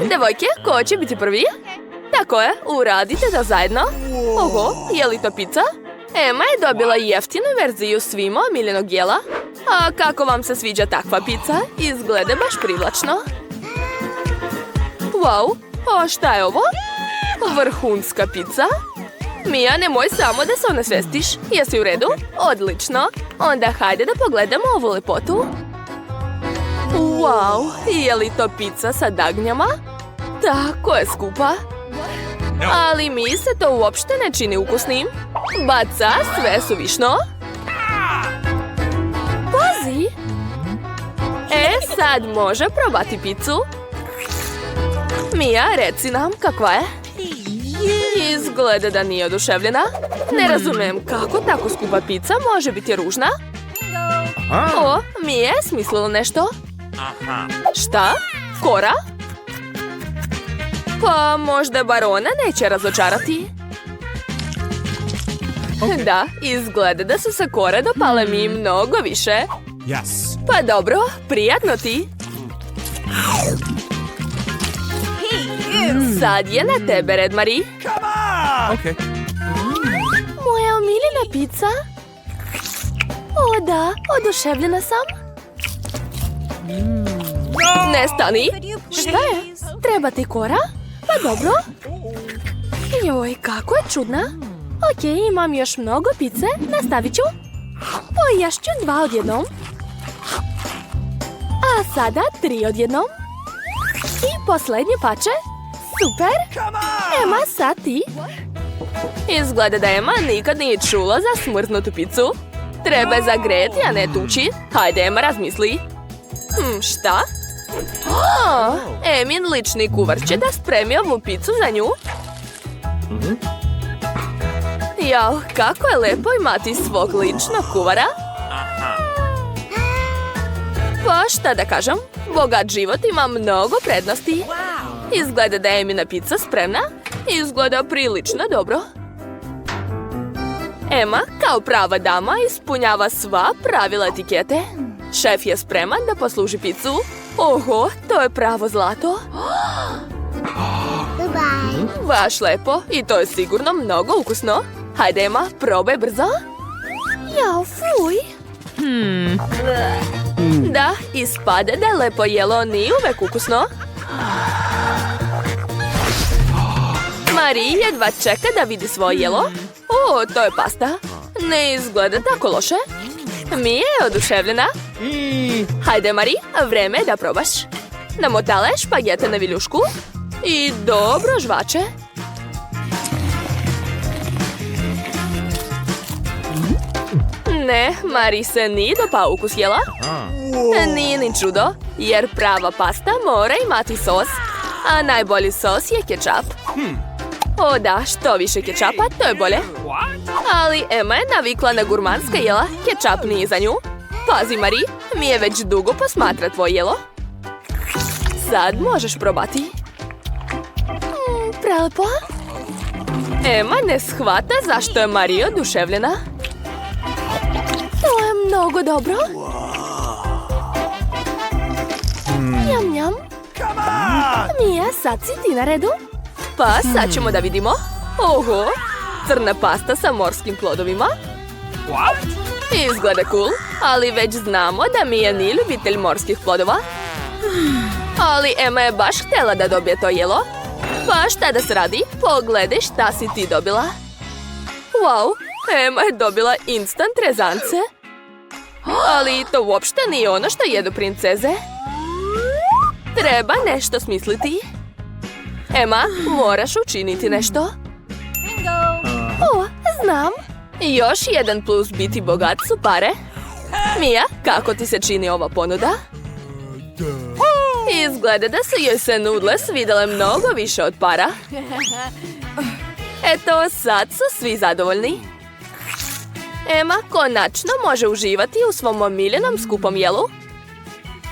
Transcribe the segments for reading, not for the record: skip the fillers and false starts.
Devojke, ko će biti prvi? Tako je, uradite to zajedno. Oho, je li to pizza? Emma je dobila jeftinu verziju svima omiljenog jela. A kako vam se sviđa takva pizza? Izgleda baš privlačno. Wow, a šta je ovo? Vrhunska pizza? Mija, nemoj samo da se onesvestiš. Jesi u redu? Odlično. Onda hajde da pogledamo ovu lepotu. Wow, je li to pizza sa dagnjama? Tako je skupa. Ali mi se to uopšte ne čini ukusnim. Baca sve suvišno. Pazi! Sad može probati picu. Mija, reci nam kakva je. Izgleda da nije oduševljena. Ne razumem kako tako skupa pizza može biti ružna. O, Mija je smislila nešto. Šta? Kora? Pa možda bar ona neće razočarati. Da, izgleda da su se kore dopale mi mnogo više. Pa dobro, prijatno ti. Sad je na tebe, Red Marie. Moja omiljena pizza. O da, oduševljena sam. Ne stani. Šta je? Treba ti kora? Pa dobro. Joj, kako je čudna. Ok, imam još mnogo pice. Nastavit ću. Poješću 2 odjednom. A sada 3 odjednom. I posljednje pače. Super. Emma, sad ti. Izgleda da Emma nikad nije čula za smrznutu picu. Treba je zagreti, a ne tući. Hajde, Emma, razmisli. Šta? Emin lični kuvar će da spremi ovu picu za nju. Jao, kako je lepo imati svog ličnog kuvara. Pa šta da kažem, bogat život ima mnogo prednosti. Izgleda da je Emina pizza spremna. Izgleda prilično dobro. Emma, kao prava dama, ispunjava sva pravila etikete. Šef je spreman da posluži picu. Oho, to je pravo zlato. Baš lepo i to je sigurno mnogo ukusno. Hajde, Emma, probaj brzo. Jao, fuj. Da, ispada da lepo jelo nije uvek ukusno. Marie jedva čeka da vidi svoje jelo. O, to je pasta. Ne izgleda tako loše. Mija je oduševljena. Hajde, Marie, vreme je da probaš. Namotale špagete na viljušku i dobro žvače. Ne, Marie se nije dopao ukus jela. Nije ni čudo, jer prava pasta mora imati sos, a najbolji sos je kečap. O da, što više kečapa, to je bolje. Ali Emma je navikla na gurmanska jela, kečap nije za nju. Pazi, Marie, mi je već dugo posmatra tvoje jelo. Sad možeš probati. Prelepo. Emma ne shvata zašto je Marie oduševljena. To je mnogo dobro. Njam, njam. Mija, sad si ti na redu. Pa sad ćemo da vidimo. Oho, crna pasta sa morskim plodovima. Izgleda cool, ali već znamo da Mija nije ljubitelj morskih plodova. Ali Emma je baš htjela da dobije to jelo. Pa šta da se radi? Pogledaj šta si ti dobila. Wow, Emma je dobila instant rezance. Ali to uopšte nije ono što jedu princeze. Treba nešto smisliti. Emma, moraš učiniti nešto. O, znam. Još jedan plus biti bogat su pare. Mija, kako ti se čini ova ponuda? Izgleda da su joj se nudle svidjele mnogo više od para. Eto, sad su svi zadovoljni. Emma konačno može uživati u svom omiljenom skupom jelu.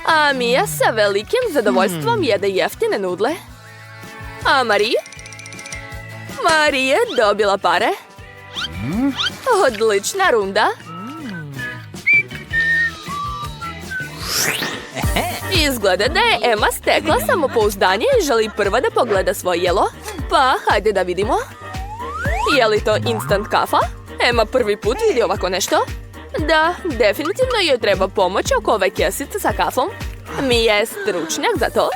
A Mija sa velikim zadovoljstvom jede jeftine nudle. A Marie? Marie je dobila pare. Odlična runda. Izgleda da je Emma stekla samopouzdanje i želi prva da pogleda svoje jelo. Pa, hajde da vidimo. Je li to instant kafa? Emma prvi put vidi ovako nešto. Da, definitivno joj treba pomoć oko ove kesice sa kafom. Mija je stručnjak za to.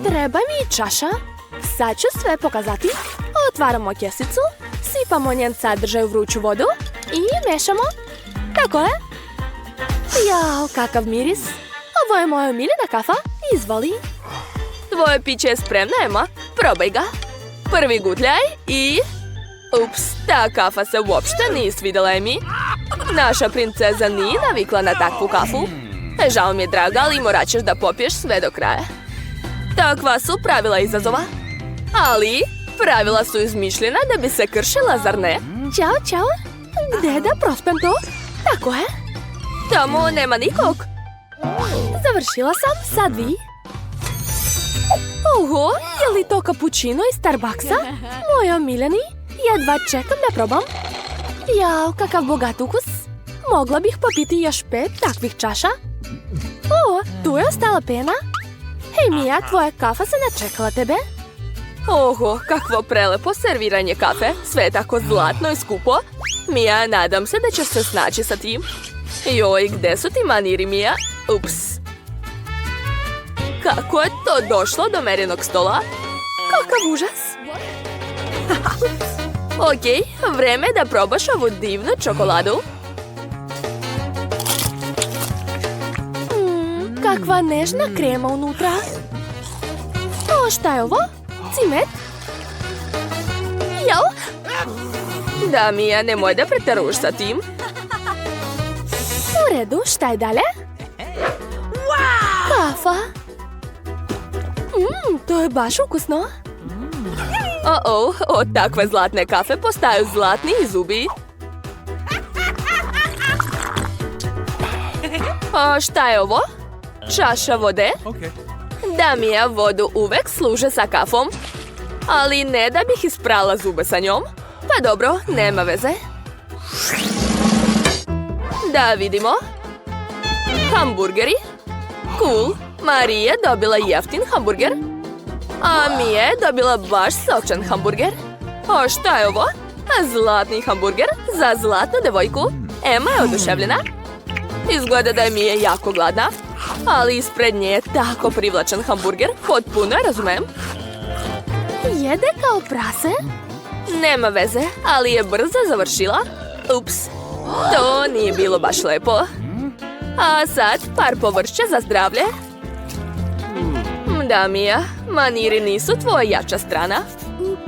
Treba mi i čaša. Sad ću sve pokazati. Otvaramo kesicu, sipamo njen sadržaj u vruću vodu i mešamo. Tako je. Jao, kakav miris. Ovo je moja omiljena kafa. Izvoli. Tvoje piće je spremno, Emma. Probaj ga. Prvi gutljaj i... Ups, ta kafa se uopšte nije svidjela Emi. Naša princeza nije navikla na takvu kafu. Žao mi je, draga, ali morat ćeš da popiješ sve do kraja. Takva su pravila izazova. Ali pravila su izmišljena da bi se kršila, zar ne? Ćao, ćao. Gde da prospem to? Tako je. Tamo nema nikog. Završila sam, sad vi. Oho, je li to kapućino iz Starbucksa? Moj omiljeni. Jedva čekam da probam. Jao, kakav bogat ukus. Mogla bih popiti još 5 takvih čaša. O, tu je ostala pena. Hej Mija, tvoja kafa se načekala tebe. Oho, kakvo prelepo serviranje kafe. Sve je tako zlatno i skupo. Mija, nadam se da ćeš se snaći sa tim. Joj, gde su ti maniri, Mija? Ups. Kako je to došlo do Merinog stola? Kakav užas. Ok, vreme je da probaš ovu divnu čokoladu. Kakva nežna krema unutra. O, šta je ovo? Cimet? Jel? Da, Mija, nemoj da pretjeruš sa tim. U redu, šta je dalje? Kafa. To je baš ukusno. Od takve zlatne kafe postaju zlatni i zubi. A šta je ovo? Čaša vode? Da, Mija, vodu uvek služe sa kafom. Ali ne da bih isprala zube sa njom. Pa dobro, nema veze. Da vidimo. Hamburgeri. Cool. Marija je dobila jeftin hamburger. A Mija je dobila baš sočan hamburger. A šta je ovo? Zlatni hamburger za zlatnu devojku. Emma je oduševljena. Izgleda da je Mija jako gladna. Ali ispred nje je tako privlačan hamburger. Potpuno je razumem. Jede kao prase? Nema veze, ali je brzo završila. Ups, to nije bilo baš lepo. A sad par povrća za zdravlje. Da, Mija, maniri nisu tvoja jača strana.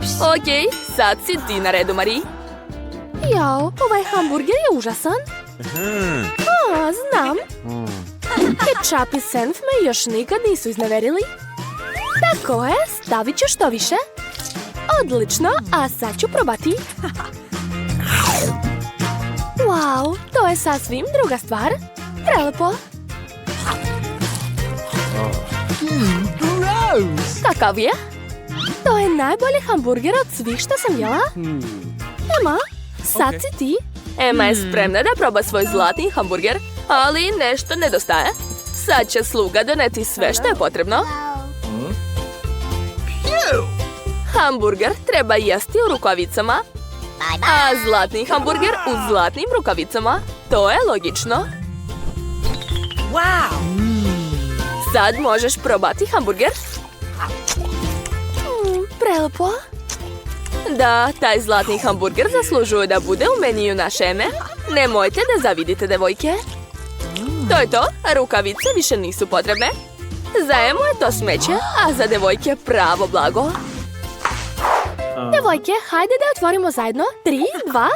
Ok, sad si ti na redu, Mari. Jao, ovaj hamburger je užasan. Znam. Kečap i senf me još nikad nisu izneverili. Tako je, stavit ću što više. Odlično, a sad ću probati. Wow, to je sasvim druga stvar. Prelepo. Kakav je? To je najbolji hamburger od svih što sam jela. Emma, sad si ti. Emma je spremna da proba svoj zlatni hamburger, ali nešto nedostaje. Sad će sluga doneti sve što je potrebno. Hamburger treba jesti u rukavicama, a zlatni hamburger u zlatnim rukavicama. To je logično. Sad možeš probati hamburger. Prelepo. Da, taj zlatni hamburger zaslužuje da bude u meniju naše Eme. Nemojte da zavidite, devojke. To je to, rukavice više nisu potrebne. Za Emu je to smeće, a za devojke pravo blago. Devojke, hajde da otvorimo zajedno. 3, 2...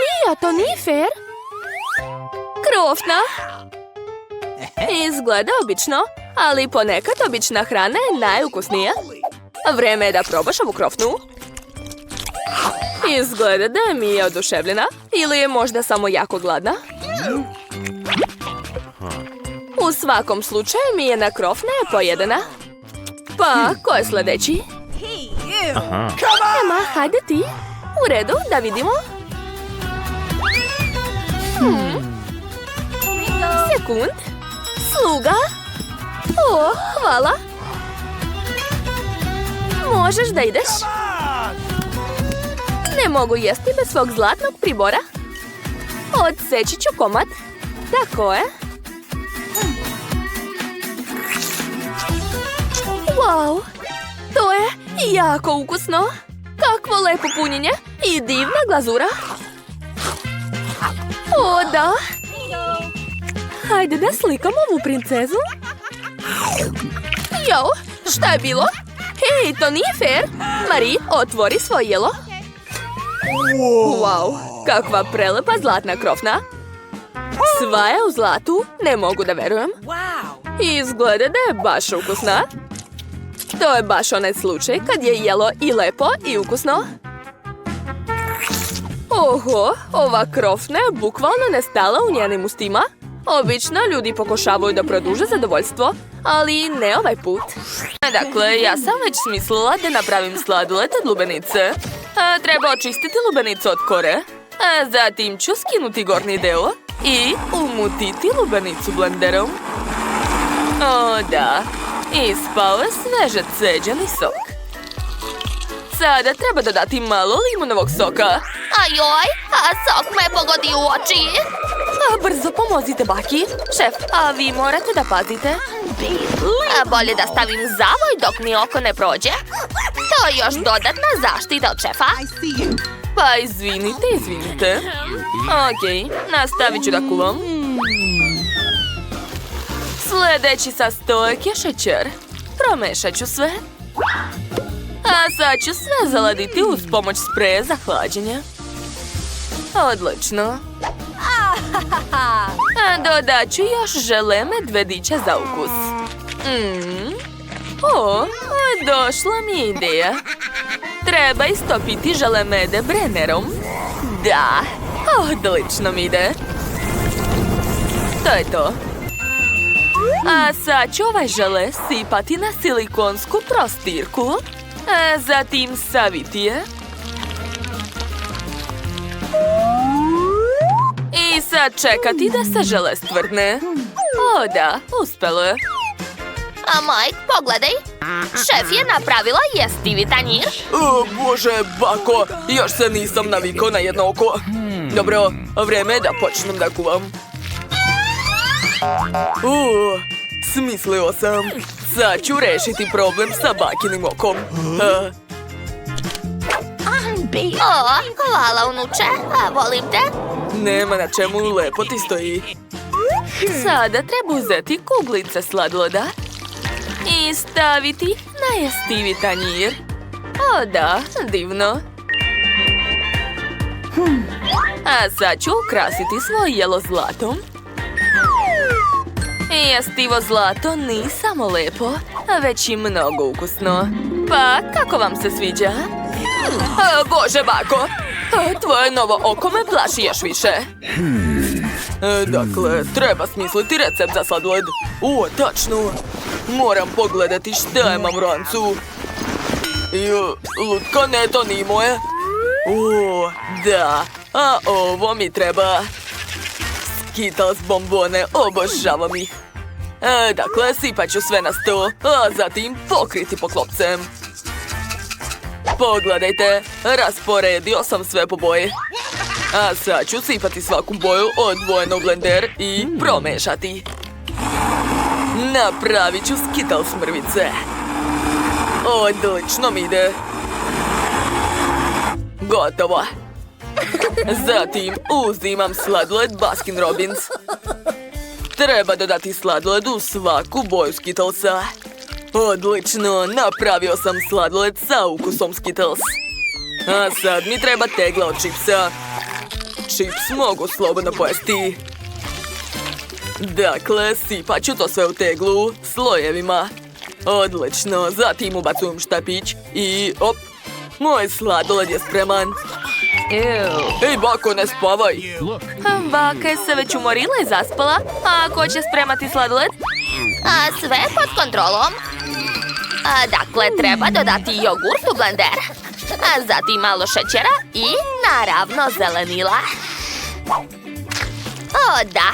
Mija, to nije fair. Krofna. Izgleda obično, ali ponekad obična hrana je najukusnija. Vreme je da probaš ovu krofnu. Izgleda da je Mija oduševljena, ili je možda samo jako gladna. U svakom slučaju Mijina krofna je pojedena. Pa, ko je sljedeći? Emma, hajde ti. U redu, da vidimo. Sekund. Sluga. O, hvala. Možeš da ideš? Ne mogu jesti bez svog zlatnog pribora. Odseći ću komad. Tako je. Wow, to je jako ukusno. Kakvo lepo punjenje i divna glazura. O, da. Hajde da slikam ovu princezu. Jo, šta je bilo? Hej, to nije fair. Marie, otvori svoje jelo. Wow, kakva prelepa zlatna krofna. Sva je u zlatu, ne mogu da verujem. Izgleda da je baš ukusna. To je baš onaj slučaj kad je jelo i lepo i ukusno. Oho, ova krofna je bukvalno nestala u njenim ustima. Obično ljudi pokušavaju da produže zadovoljstvo, ali ne ovaj put. Dakle, ja sam već smislila da napravim sladoled od lubenice. Treba očistiti lubenicu od kore. Zatim ću skinuti gornji deo i umutiti lubenicu blenderom. O, da. Ispao je sveže ceđeni sok. Sada treba dodati malo limunovog soka. Ajoj, a sok me pogodi u oči. Brzo pomozite baki. Šef, a vi morate da pazite. Bolje da stavim zavoj dok mi oko ne prođe. To je još dodatna zaštita od šefa. Pa izvinite. Okej, nastavit ću da kuvam. Sljedeći sastojak je šećer. Promešat ću sve. A sad ću sve zaladiti uz pomoć spreja za hlađenje. Odlično. Dodat ću još žele medvedića za ukus. O, došla mi je ideja. Treba istopiti žele mede brenerom. Da, odlično mi ide. To je to. A sad ću ovaj žele sipati na silikonsku prostirku. Zatim saviti je. I sad čekati da se žele stvrdne. O da, uspelo je. A Mike, pogledaj. Šef je napravila jestivi tanjir. O, Bože, bako, još se nisam navikao na jedno oko. Dobro, vreme je da počnem da kuvam. Smislio sam. Sad ću rešiti problem sa bakinim okom. O, hvala unuče, a volim te. Nema na čemu, lepo ti stoji. Sada treba uzeti kuglice sladoleda i staviti na jestivi tanjir. O da, divno. A sad ću ukrasiti svoje jelo zlatom. Jestivo zlato nije samo lepo, već i mnogo ukusno. Pa, kako vam se sviđa? Bože, bako, tvoje novo oko me plaši još više. Dakle, treba smisliti recept za sladoled. Tačno. Moram pogledati šta imam u rancu. Lutka, ne, to nije moje. Da. A ovo mi treba. Skittles bombone, obožavam ih. Dakle, sipat ću sve na sto, a zatim pokriti poklopcem. Pogledajte, rasporedio sam sve po boji. A sad ću sipati svaku boju odvojeno u blender i promešati. Napravit ću Skittles mrvice. Odlično mi ide. Gotovo. Zatim uzimam sladoled Baskin Robbins. Treba dodati sladoled u svaku boju Skittlesa. Odlično, napravio sam sladoled sa ukusom Skittles. A sad mi treba tegla od čipsa. Čips mogu slobodno pojesti. Dakle, sipat ću to sve u teglu, slojevima. Odlično, zatim ubacujem štapić i op, moj sladoled je spreman. Ej, bako, ne spavaj. Baka je se već umorila i zaspala. A ko će spremati sladoled? A sve pod kontrolom. Dakle, treba dodati jogurt u blender. A zatim malo šećera i naravno zelenila. O, da.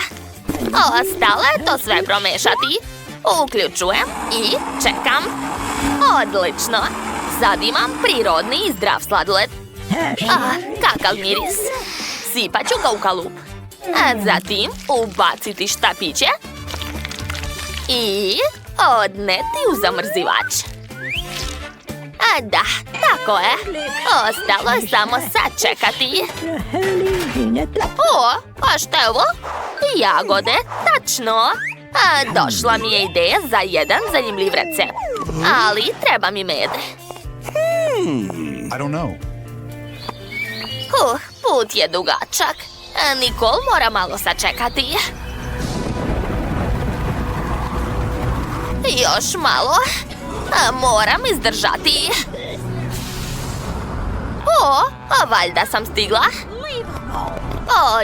Ostalo je to sve promešati. Uključujem i čekam. Odlično. Sad imam prirodni i zdrav sladoled. Kakav miris. Sipat ću ga u kalup. Zatim ubaciti štapiće i odneti u zamrzivač. Da, tako je. Ostalo je samo sačekati. A šta je ovo? Jagode, tačno. Došla mi je ideja za jedan zanimljiv recept. Ali treba mi med. I don't know. Put je dugačak. Nikol mora malo sačekati. Još malo. Moram izdržati. Valjda sam stigla.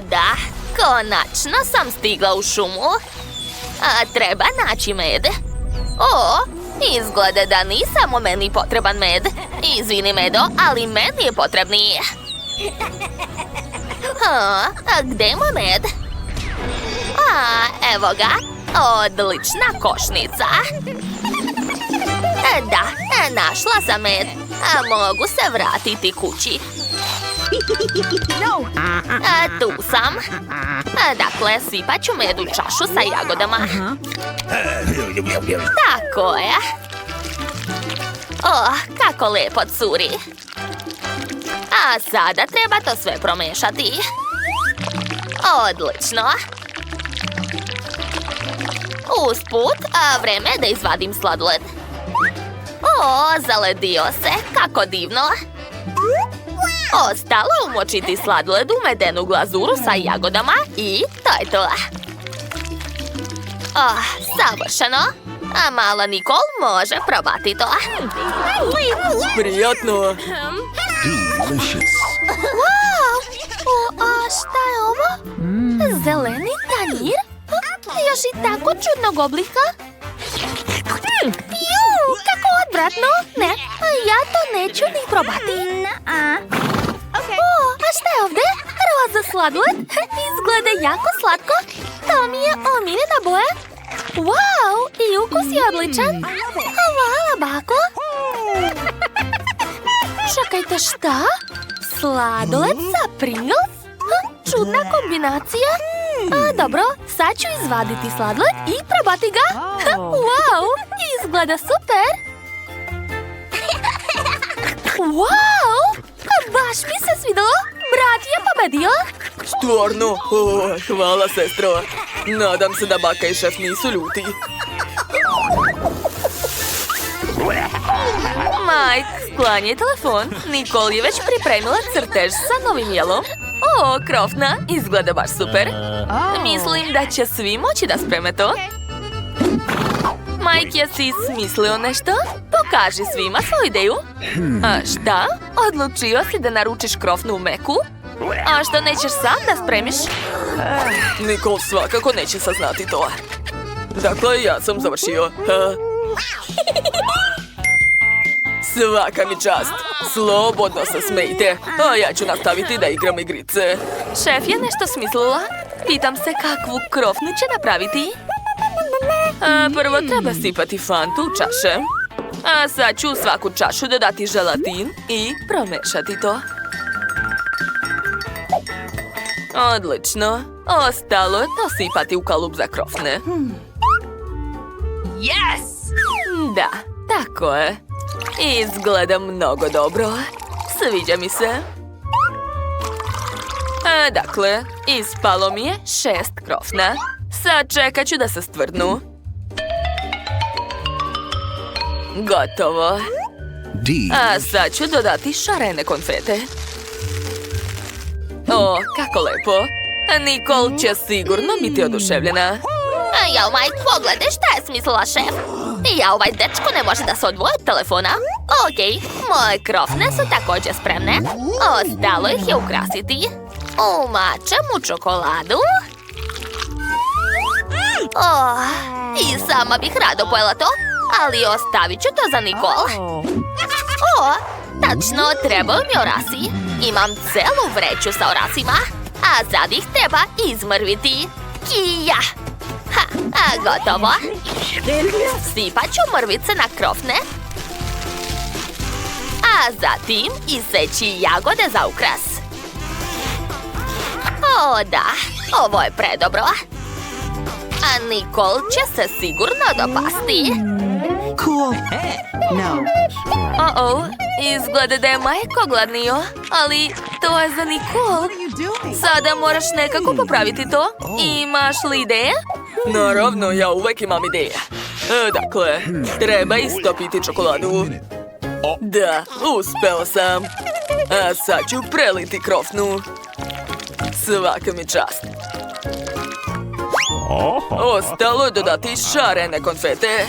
Da, konačno sam stigla u šumu. Treba naći med. Izgleda da ni samo meni potreban med. Izvini, Medo, ali meni je potrebniji. Gde je moj med? Evo ga. Odlična košnica. Da, našla sam med. Mogu se vratiti kući. Tu sam. Dakle, sipat ću med u čašu sa jagodama. Tako je. Kako lepo curi. A sada treba to sve promešati. Odlično. Usput, vreme je da izvadim sladoled. Zaledio se, kako divno. Ostalo umočiti sladoled u medenu glazuru sa jagodama i to je to. Savršeno. A mala Nikol može probati to. Prijatno. Delicious. Wow! Šta je ovo? Zeleni tanjir? Još i tako čudnog oblika? Kako odvratno! Ne, ja to neću ni probati. A šta je ovdje? Roza sladoled? Izgleda jako slatko. To mi je omiljena boja. Wow, i ukus je odličan. Hvala, bako. Čekajte, šta? Sladoled sa Pringles? Čudna kombinacija. Dobro, sad ću izvaditi sladoled i probati ga. Wow, izgleda super. Wow, baš mi se svidelo. Brat je pobedio. Stvarno? Hvala, sestro. Nadam se da baka i šef nisu ljuti. Mike, sklanjaj telefon. Nikol je već pripremila crtež sa novim jelom. Krofna, izgleda baš super. Mislim da će svi moći da spreme to. Mike, jesi smislio nešto? Pokaži svima svoju ideju. A šta? Odlučio si da naručiš krofnu u Meku? A što nećeš sam da spremiš? Nikol svakako neće saznati to. Dakle, ja sam završio. Svaka mi čast. Slobodno se smejte. A ja ću nastaviti da igram igrice. Šef je nešto smislila. Pitam se kakvu krofnu će napraviti. Prvo treba sipati fantu u čaše. A sad ću u svaku čašu dodati želatin i promešati to. Odlično. Ostalo je to sipati u kalup za krofne. Yes! Da, tako je. Izgleda mnogo dobro. Sviđa mi se. Dakle, ispalo mi je 6 krofna. Sad čekat ću da se stvrdnu. Gotovo. A sad ću dodati šarene konfete. Kako lepo. Nikol će sigurno biti oduševljena. Jao, Mike, pogledaj šta je smislila šef. Ovaj dečko ne može da se odvoji od telefona. Okej, moje krofne su također spremne. Ostalo ih je ukrasiti. Umačem u čokoladu. I sama bih rado pojela to, ali ostavit ću to za Nikol. Tačno, trebaju mi orasi. Imam celu vreću sa orasima, a sad ih treba izmrviti. Kija! Gotovo. Sipat ću mrvice na krofne. A zatim iseći jagode za ukras. O, da. Ovo je predobro. A Nikol će se sigurno dopasti. Cool. No. O-oh, izgleda da je Majko gladnio, ali to je za Nikol. Sada moraš nekako popraviti to. Imaš li ideje? Naravno, ja uvek imam ideje. Dakle, treba istopiti čokoladu. Da, uspeo sam. A sad ću preliti krofnu. Svaka mi čast. Ostalo je dodati šarene konfete.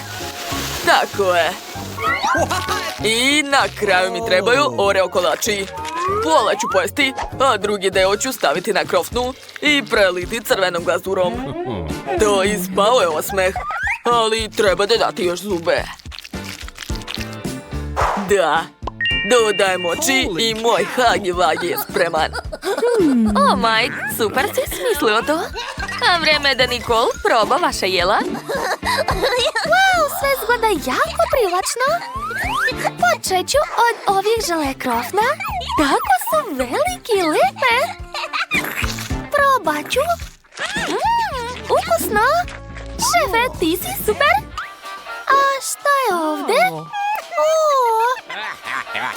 Tako je. I na kraju mi trebaju oreo kolači. Pola ću pojesti, a drugi deo ću staviti na krofnu i preliti crvenom glazurom. To ispao je osmeh, ali treba dodati još zube. Da, dodajem oči i moj hagi-vagi je spreman. O, Mike, super si smislio to. A vreme je da Nikol proba vaša jela. Wow, sve izgleda jako privlačno. Počet ću od ovih žele krofna. Tako su veliki i lepe. Probat ću. Ukusno. Šefe, ti si super. A šta je ovde?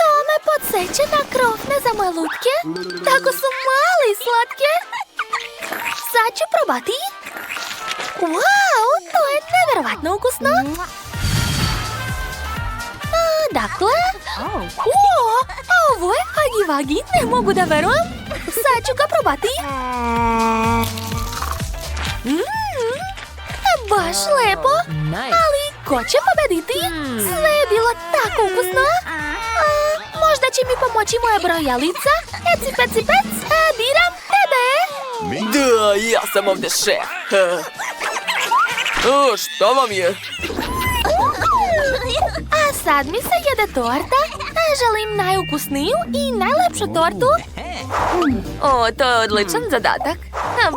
To me podsjeća na krofne za moje lutke. Tako su male i slatke. Sad ću probati. Wow, to je nevjerovatno ukusno. Dakle, ovo je hagi-vagi, ne mogu da verujem. Sad ću ga probati. Baš lepo, ali ko će pobediti? Sve je bilo tako ukusno. Možda će mi pomoći moja brojalica. Eci, peci, pec, biram tebe. Da, ja sam ovdje šef. Šta vam je? A sad mi se jede torta. Želim najukusniju i najlepšu tortu. O, to je odličan zadatak.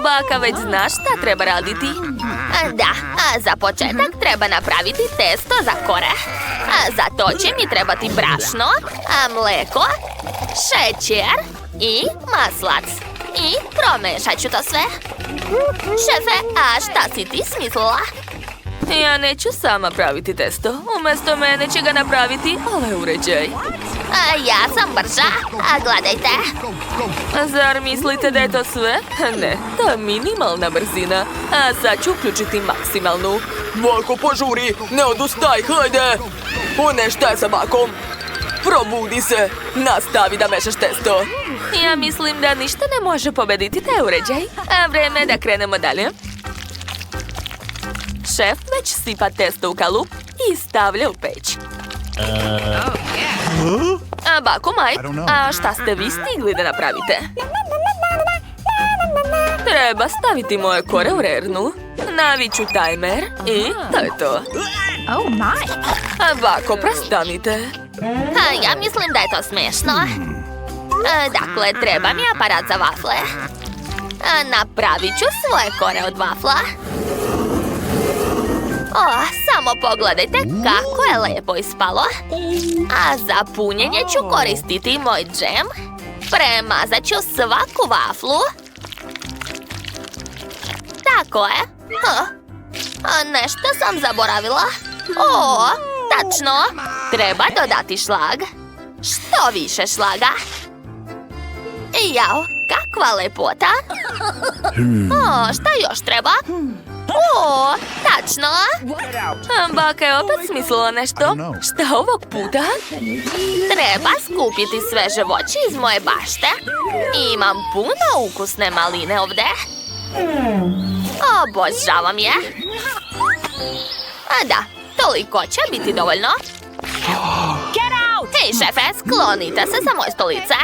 Baka već zna šta treba raditi. Da, a za početak treba napraviti testo za kore. A za to će mi trebati brašno, mleko, šećer i maslac. I promešat ću to sve. Šefe, a šta si ti smislila? Ja neću sama praviti testo. Umjesto mene će ga napraviti ovaj uređaj. Ja sam brža, a gledajte. Zar mislite da je to sve? Ne, to je minimalna brzina. A sad ću uključiti maksimalnu. Bako, požuri, ne odustaj, hajde! One, šta je sa bakom? Probudi se, nastavi da mešaš testo. Ja mislim da ništa ne može pobediti taj uređaj. A vreme je da krenemo dalje. Šef već sipa testo u kalup i stavlja u peć. A bako, Mike, a šta ste vi stigli da napravite? Treba staviti moje kore u rernu. Naviću tajmer i to je to. A bako, prestanite. Ja mislim da je to smiješno. Dakle, treba mi aparat za vafle. Napravit ću svoje kore od vafla. Samo pogledajte kako je lepo ispalo. A za punjenje ću koristiti moj džem. Premazat ću svaku vaflu. Tako je. Nešto sam zaboravila. Tačno. Treba dodati šlag. Što više šlaga. Jao, kakva lepota. Šta još treba? Tačno. Baka je opet smislila nešto. Šta ovog puta? Treba skupiti sveže voće iz moje bašte. Imam puno ukusne maline ovdje. Obožavam je. Da, toliko će biti dovoljno. Hej, šefe, sklonite se sa moje stolice.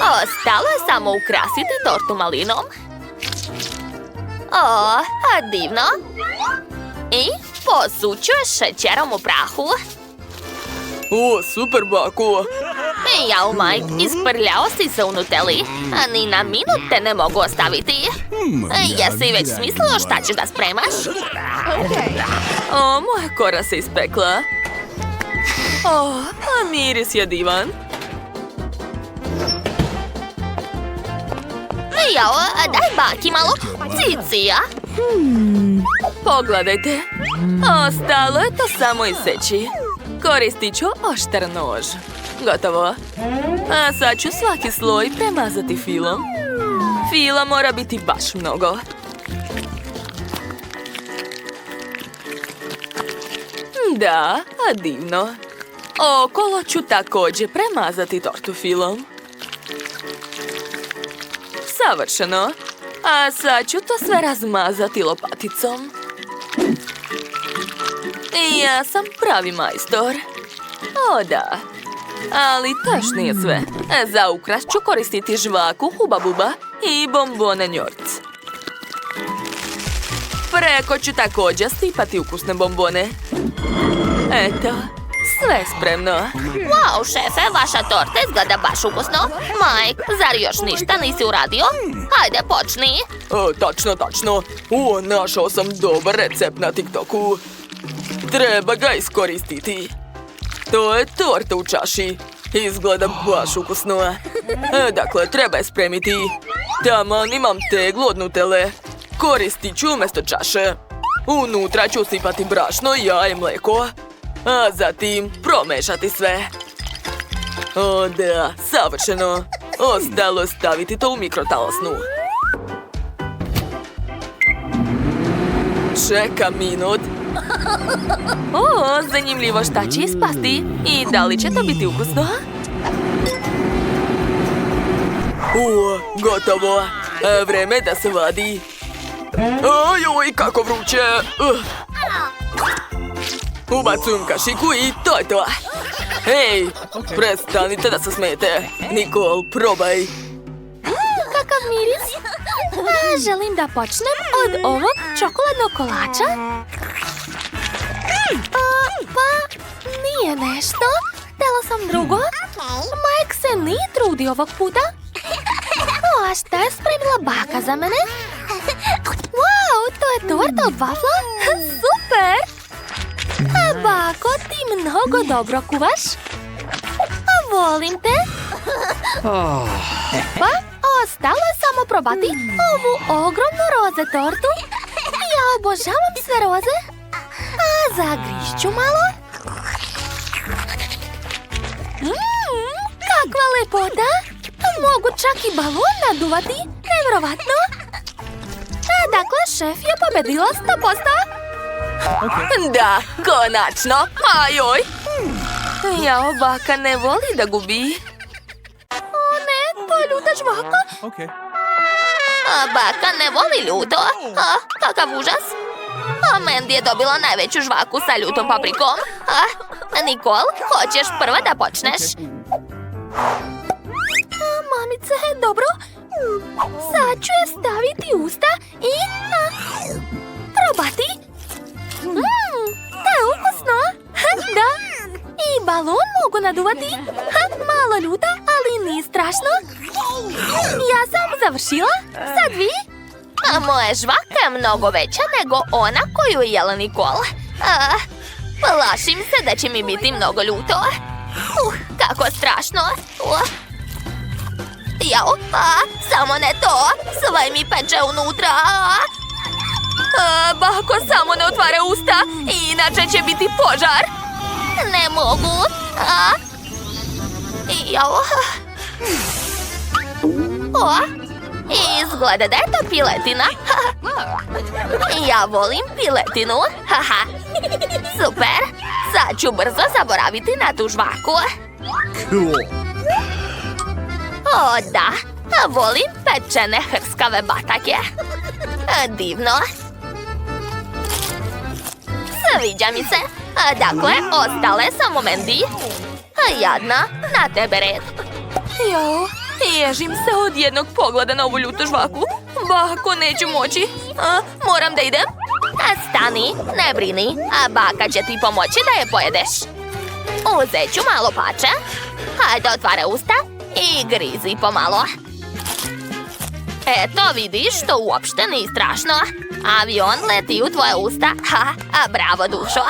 Ostalo je samo ukrasiti tortu malinom. Divno. I posuću je šećerom u prahu. Super, bako. Jao, Mike, isprljao si se u Nutelli, a ni na minut te ne mogu ostaviti. Jesi već smislio šta ćeš da spremaš? O, moja kora se ispekla. O, a miris je divan. Jao, daj baki malo cicija. Pogledajte. Ostalo je to samo iseći. Koristit ću oštar nož. Gotovo. A sad ću svaki sloj premazati filom. Fila mora biti baš mnogo. Da, a divno. Okolo ću također premazati tortu filom. Savršeno. A sad ću to sve razmazati lopaticom. Ja sam pravi majstor. O da. Ali to još nije sve. Za ukras ću koristiti žvaku Huba Buba i bombone Njorc. Preko ću također stipati ukusne bombone. Eto, sve je spremno. Wow, šefe, vaša torta izgleda baš ukusno. Mike, zar još ništa nisi uradio? Hajde, počni. Tačno. Našao sam dobar recept na TikToku. Treba ga iskoristiti. To je torta u čaši. Izgleda baš ukusno. Dakle, treba je spremiti. Taman imam teglu od Nutelle. Koristit ću umjesto čaše. Unutra ću sipati brašno, jaje i mlijeko. A zatim promešati sve. O da, savršeno. Ostalo je staviti to u mikrotalasnu. Čekam minut. O, zanimljivo šta će ispasti. I da li će to biti ukusno? Gotovo. Vreme je da se vadi. Ojoj, kako vruće. Ubacujem kašiku i to je to. Hej, prestanite da se smijete. Nikol, probaj. Kakav miris? Želim da počnem od ovog čokoladnog kolača. Pa, nije nešto. Htjela sam drugo. Mike se nije trudio ovog puta. A šta je spremila baka za mene? Wow, to je torta od vafla? Super! Bako, ti mnogo dobro kuvaš. Volim te. Pa, ostalo je samo probati ovu ogromnu roze tortu. Ja obožavam sve roze. A zagrišću malo. Kakva lepota. Mogu čak i balon naduvati. Nevjerovatno. Dakle, šef je pobedila 100%. Da, konačno. Ajoj. Jao, baka ne voli da gubi. O ne, to je ljuta žvaka. Okay. Baka ne voli ljuto. Kakav užas. Mandy je dobila najveću žvaku sa ljutom paprikom. Nikol, hoćeš prva da počneš? Mamice, dobro. Sad ću je staviti u usta i probati. To je ukusno. Da. I balon mogu naduvati. Malo ljuta, ali nije strašno. Ja sam završila. Sad vi? Moja žvaka je mnogo veća nego ona koju je jela Nikol. Plašim se da će mi biti mnogo ljuto. Kako strašno. Jao, samo ne to. Sve mi peče unutra. Bako, samo ne otvara usta, inače će biti požar. Ne mogu. Jao. Izgleda da je to piletina. Ja volim piletinu. Super. Sad ću brzo zaboraviti na tu žvaku. Cool. O da, volim pečene hrskave batake. Divno. Sviđa mi se. Dakle, ostale samo Mandy. Jadna, na tebe red. Jao, ježim se od jednog pogleda na ovu ljutu žvaku. Bako, neću moći. Moram da idem. Stani, ne brini. Baka će ti pomoći da je pojedeš. Uzet ću malo pače. Hajde, otvaraj usta i grizi pomalo. Eto, vidiš, to uopšte nije strašno. Avion leti u tvoje usta. Ha, bravo, dušo.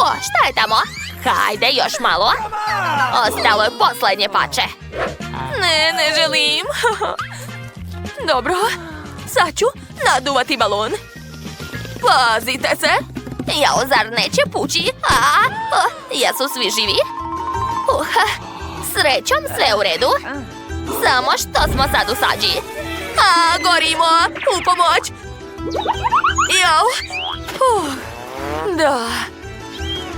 O, šta je tamo? Hajde, još malo. Ostalo je posljednje pače. Ne želim. Dobro, sad ću naduvati balon. Pazite se. Jao, zar neće pući? Jesu svi živi? Srećom, sve u redu. Samo što smo sad u sađi. Gorimo! U pomoć! Jao! Da.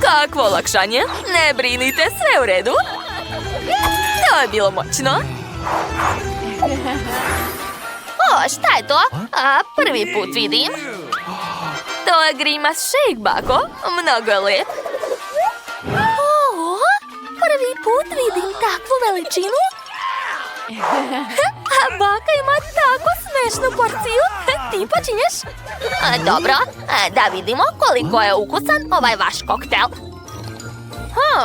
Kakvo olakšanje. Ne brinite, sve u redu. To je bilo moćno. Šta je to? Prvi put vidim. To je Grimas shake, bako. Mnogo je lep. Prvi put vidim takvu veličinu. A baka ima tako smešnu porciju. Ti počinješ? Dobro, da vidimo koliko je ukusan ovaj vaš koktel.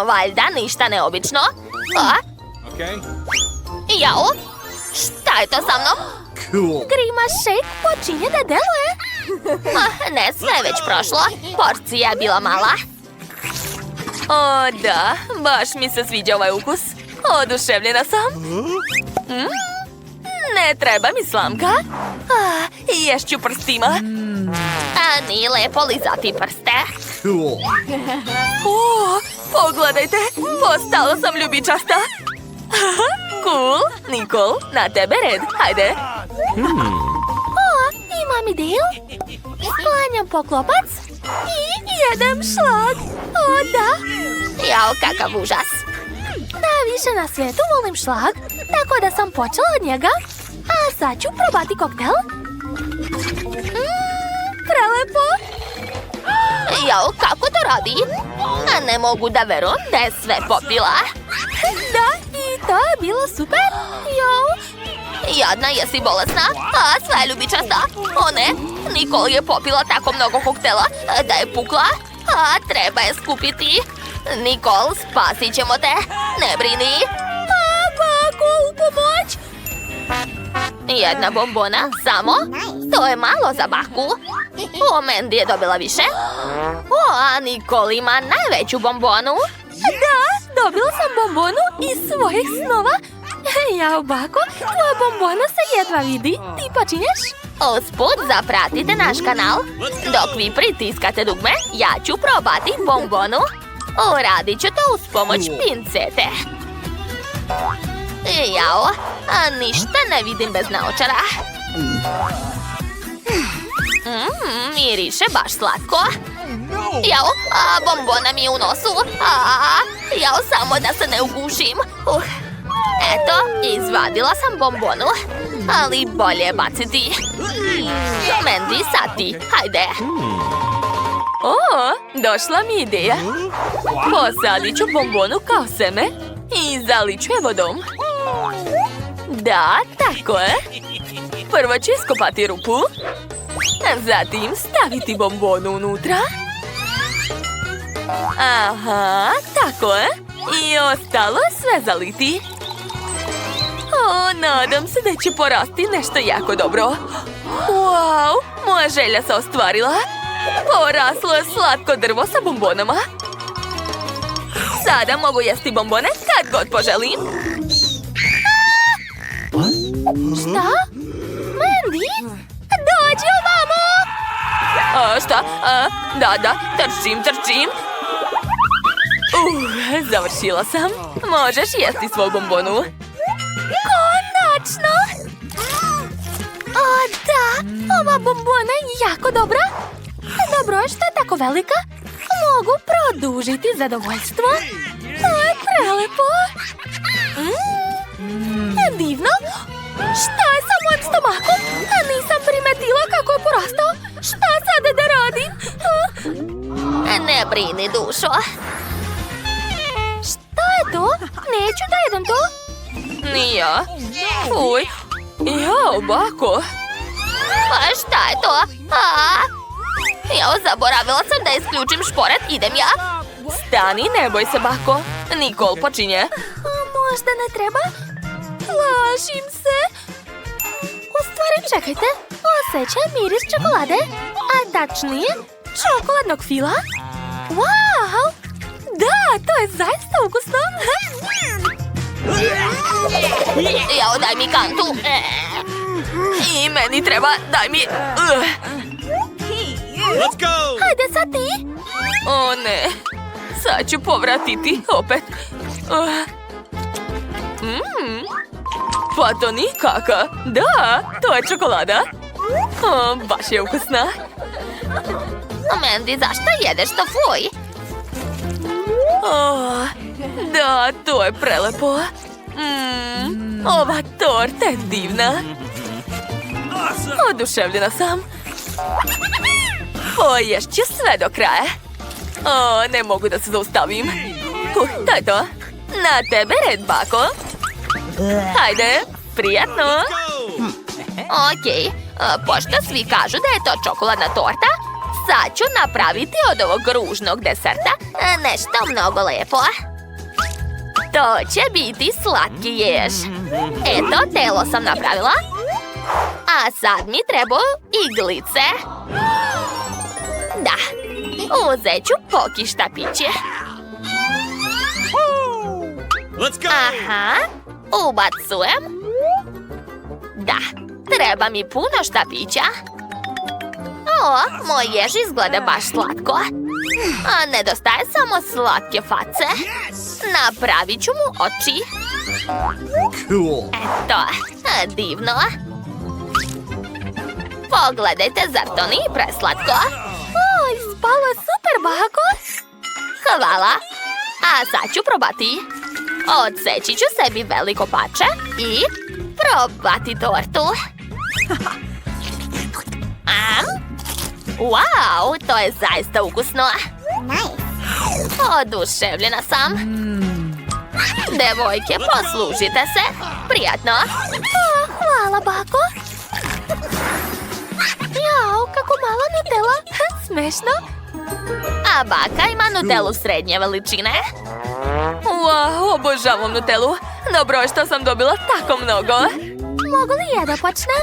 Valjda ništa neobično. Jao, šta je to sa mnom? Cool. Grimas shake počinje da deluje. Ne, sve je već prošlo. Porcija je bila mala. O, da. Baš mi se sviđa ovaj ukus. Oduševljena sam. Ne treba mi slamka. Ješću prstima. Nije lepo lizati prste. Cool. Pogledajte. Postala sam ljubičasta. Cool. Nikol, na tebe red. Hajde. Imam ideju. Sklanjam poklopac i jedem šlag. O, da. Jao, kakav užas. Najviše na svijetu volim šlag, tako da sam počela od njega. A sad ću probati koktel. Prelepo. Jao, kako to radi? Ne mogu da verujem da je sve popila. Da, i to je bilo super. Jao. Jadna, jesi bolesna? Sva je ljubičasta. O ne, Nikol je popila tako mnogo koktela da je pukla. Treba je skupiti. Nikol, spasit ćemo te. Ne brini. Bako, u pomoć. Jedna bombona, samo? To je malo za baku. Mandy je dobila više. A Nikol ima najveću bombonu. Da, dobila sam bombonu iz svojih snova. Jao, bako, tvoja bombona se jedva vidi. Ti počinješ? Usput, zapratite naš kanal. Dok vi pritiskate dugme, ja ću probati bombonu. Uradit ću to uz pomoć pincete. Jao, ništa ne vidim bez naočara. Miriše baš slatko. Jao, bombona mi je u nosu. Jao, samo da se ne ugušim. Eto, izvadila sam bombonu. Ali bolje je baciti. Mandy, sad ti, hajde. Došla mi ideja. Posadit ću bombonu kao seme i zaliću je vodom. Da, tako je. Prvo ću iskopati rupu, zatim staviti bombonu unutra. Aha, tako je. I ostalo je sve zaliti. Nadam se da će porasti nešto jako dobro. Wow, moja želja se ostvarila. Poraslo je slatko drvo sa bombonama. Sada mogu jesti bombone kad god poželim. Šta? Mandy? Dođi ovamo! Šta? Da, trčim. Završila sam. Možeš jesti svoju bombonu. Konačno! Da, ova bombona je jako dobra. Dobro je što je tako velika. Mogu produžiti zadovoljstvo. To je prelepo. Divno. Šta je sa mojim stomakom? Nisam primetila kako je porastao. Šta sada da radim? Ne brini, dušo. Šta je to? Neću da jedem to. Ni ja. Fuj. Jao, bako. Šta je to? Zaboravila sam da isključim šporet. Idem ja. Stani, ne boj se, bako. Nikol počinje. Možda ne treba? Plašim se. U stvari, čekajte. Osjećam miris čokolade, a tačnije čokoladnog fila. Wow! Da, to je zaista ukusno. Jao, daj mi kantu. I meni treba, daj mi... Let's go! Hajde sad ti. O ne, sad ću povratiti opet. Pa to nikaka. Da, to je čokolada. O, baš je ukusna. Mandy, zašto jedeš to fuj? O, da, to je prelepo. Ova torta je divna. Oduševljena sam. Poješću sve do kraja. O, ne mogu da se zaustavim. To je to. Na tebe red, bako. Hajde, prijatno. Okej, pošto svi kažu da je to čokoladna torta, sad ću napraviti od ovog ružnog deserta nešto mnogo lepo. To će biti slatki ješ. Eto, telo sam napravila. A sad mi trebaju iglice. Da, uzet ću poki štapiće. Let's go! Aha, ubacujem. Da, treba mi puno štapića. O, moj jež izgleda baš slatko. A nedostaje samo slatke face. Napravit ću mu oči. Cool! Eto, divno. Pogledajte, zar to nije preslatko? Oj, spalo je super, bako. Hvala. A sad ću probati. Odseći ću sebi veliko pače i probati tortu. Wow, to je zaista ukusno. Oduševljena sam. Devojke, poslužite se. Prijatno. Hvala, bako. Jao, kako malo Nutella. Smešno. A baka ima Nutellu srednje veličine. Wow, obožavam Nutellu. Dobro je što sam dobila tako mnogo. Mogu li ja da počnem?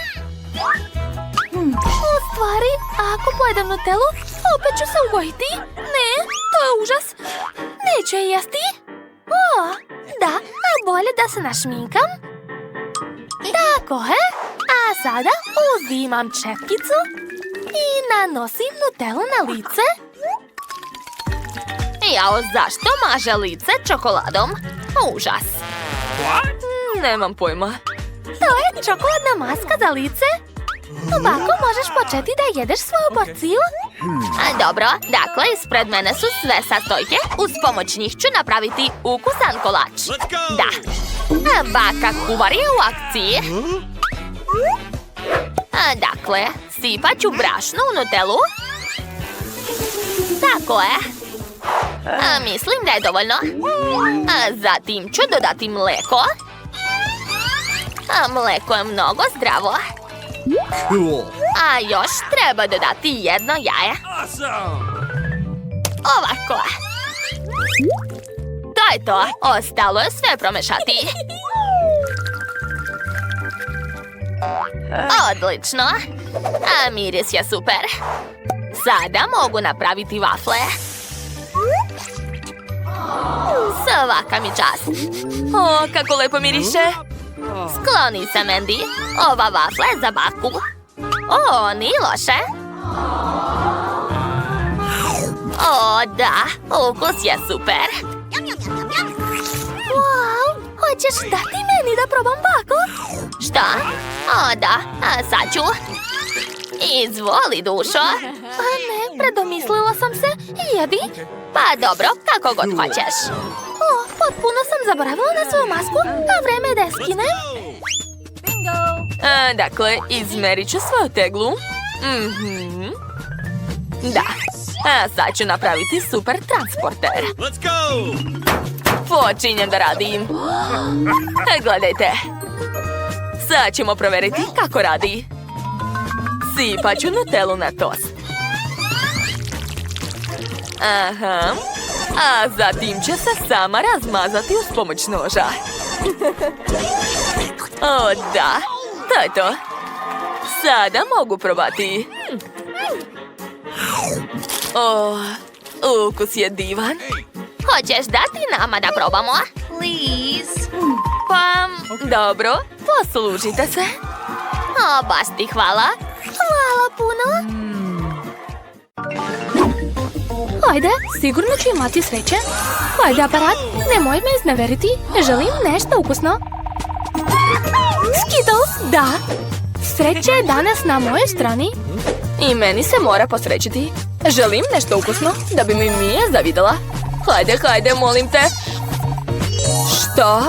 U stvari, ako pojedem Nutellu, opet ću se ugojiti. Ne, to je užas. Neću je jesti. O, da, a bolje da se našminkam. Tako je. A sada uzimam četkicu i nanosim Nutellu na lice. Jao, zašto maže lice čokoladom? Užas. Nemam pojma. To je čokoladna maska za lice. Ovako možeš početi da jedeš svoju porciju. Dobro, dakle, ispred mene su sve sastojke. Uz pomoć njih ću napraviti ukusan kolač. Da. Baka kuvar je u akciji. Dakle, sipat ću brašnu u Nutellu. Tako je. Mislim da je dovoljno. Zatim ću dodati mleko. Mleko je mnogo zdravo. Cool! A još treba dodati jedno jaje. Ovako. To je to. Ostalo je sve promešati. Odlično. A miris je super. Sada mogu napraviti vafle. Svaka mi čast. O, kako lepo miriše. Skloni se, Mandy. Ova vafla je za baku. O, nije loše. O, da. Ukus je super. Wow, hoćeš dati meni da probam baku? Šta? O, da. A sad ću. Izvoli, dušo. A ne, predomislila sam se. Jedi. Pa dobro, kako god hoćeš. O, potpuno sam zaboravila na svoju masku, a vreme je da je skinem. Dakle, izmerit ću svoju teglu. Da. A sad ću napraviti super transporter. Let's go! Počinjem da radim. Gledajte. Sad ćemo proveriti kako radi. Sipat ću Nutellu na tost. Aha. a zatim će se sama razmazati uz pomoć noža. O, da, to je to. Sada mogu probati. O, ukus je divan. Hoćeš dati nama da probamo? Please. Pa, dobro, poslužite se. O, baš ti hvala. Hvala puno. Ajde, sigurno ću imati sreće. Ajde, aparat, nemoj me izneveriti. Želim nešto ukusno. Skittles, da. Sreća je danas na mojoj strani. I meni se mora posrećiti. Želim nešto ukusno da bi mi Mija zavidela. Hajde, hajde, molim te. Šta?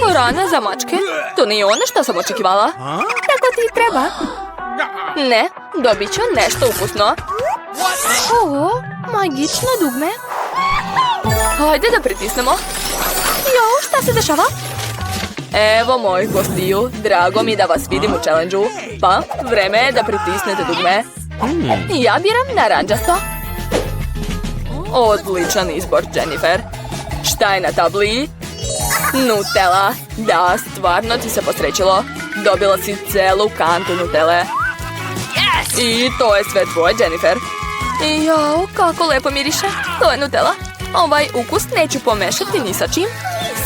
Hrana za mačke? To nije ono što sam očekivala. Tako ti treba. Ne, dobit ću nešto ukusno. O, magično dugme. Hajde da pritisnemo. Jo, šta se dešava? Evo mojih gostiju. Drago mi da vas vidim u challenge-u. Pa, vreme je da pritisnete dugme. Ja biram naranđasto. Odličan izbor, Jennifer. Šta je na tabli? Nutella. Da, stvarno ti se posrećilo. Dobila si celu kantu Nutelle. I to je sve tvoje, Jennifer. Jao, kako lepo miriše. To je Nutella. Ovaj ukus neću pomešati ni sa čim.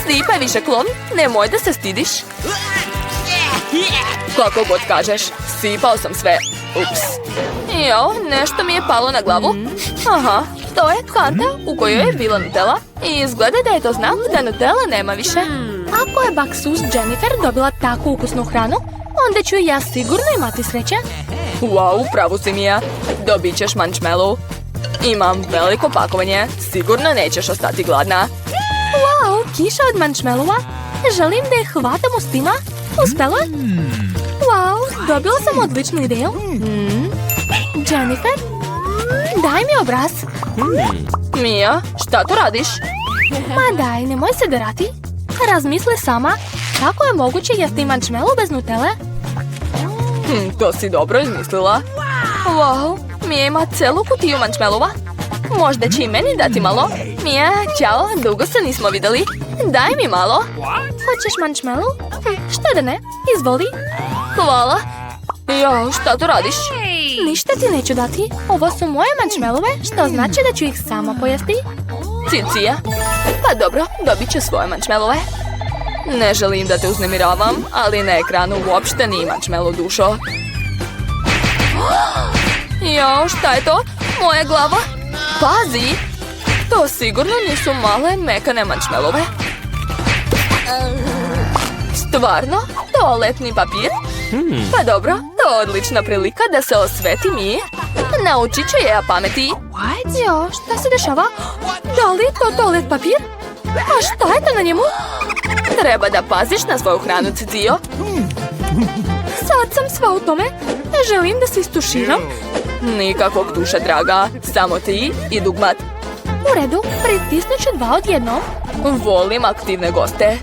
Sipaj više, klon. Nemoj da se stidiš. Kako god kažeš, sipao sam sve. Ups. Jao, nešto mi je palo na glavu. Aha, to je kanta u kojoj je bila Nutella. I izgleda da je to znak da Nutella nema više. Ako je baksus Jennifer dobila takvu ukusnu hranu, onda ću i ja sigurno imati sreće. Wow, pravo si, Mija. Dobit ćeš marshmallow. Imam veliko pakovanje. Sigurno nećeš ostati gladna. Wow, kiša od marshmallowa. Želim da je hvatam ustima. Uspela? Wow, dobila sam odličnu ideju. Jennifer, daj mi obraz. Mija, šta to radiš? Ma daj, nemoj se derati. Razmisli sama, kako je moguće jesti marshmallow bez Nutelle? To si dobro izmislila. Wow, Mija ima celu kutiju marshmallowa. Možda će i meni dati malo. Mija, ćao, dugo se nismo videli. Daj mi malo. Hoćeš marshmallow? Šta da ne? Izvoli. Hvala. Jo, šta to radiš? Ništa ti neću dati. Ovo su moje marshmallove, što znači da ću ih sama pojesti. Cicija. Pa dobro, dobit ću svoje marshmallove. Ne želim da te uznemiravam, ali na ekranu uopšte nije marshmallow dušo. Jo, šta je to? Moja glava? Pazi! To sigurno nisu male mekane marshmallove. Stvarno? Toaletni papir? Pa dobro, to je odlična prilika da se osveti Miji. Naučit će je pameti. Jo, šta se dešava? Da li je to toalet papir? A šta je to na njemu? Treba da paziš na svoju hranu, Cicio. Sad sam sva u tome. Želim da se istuširam. Nikakvog duša, draga. Samo ti i dugmat. U redu, pritisnut ću 2 odjednom. Volim aktivne goste.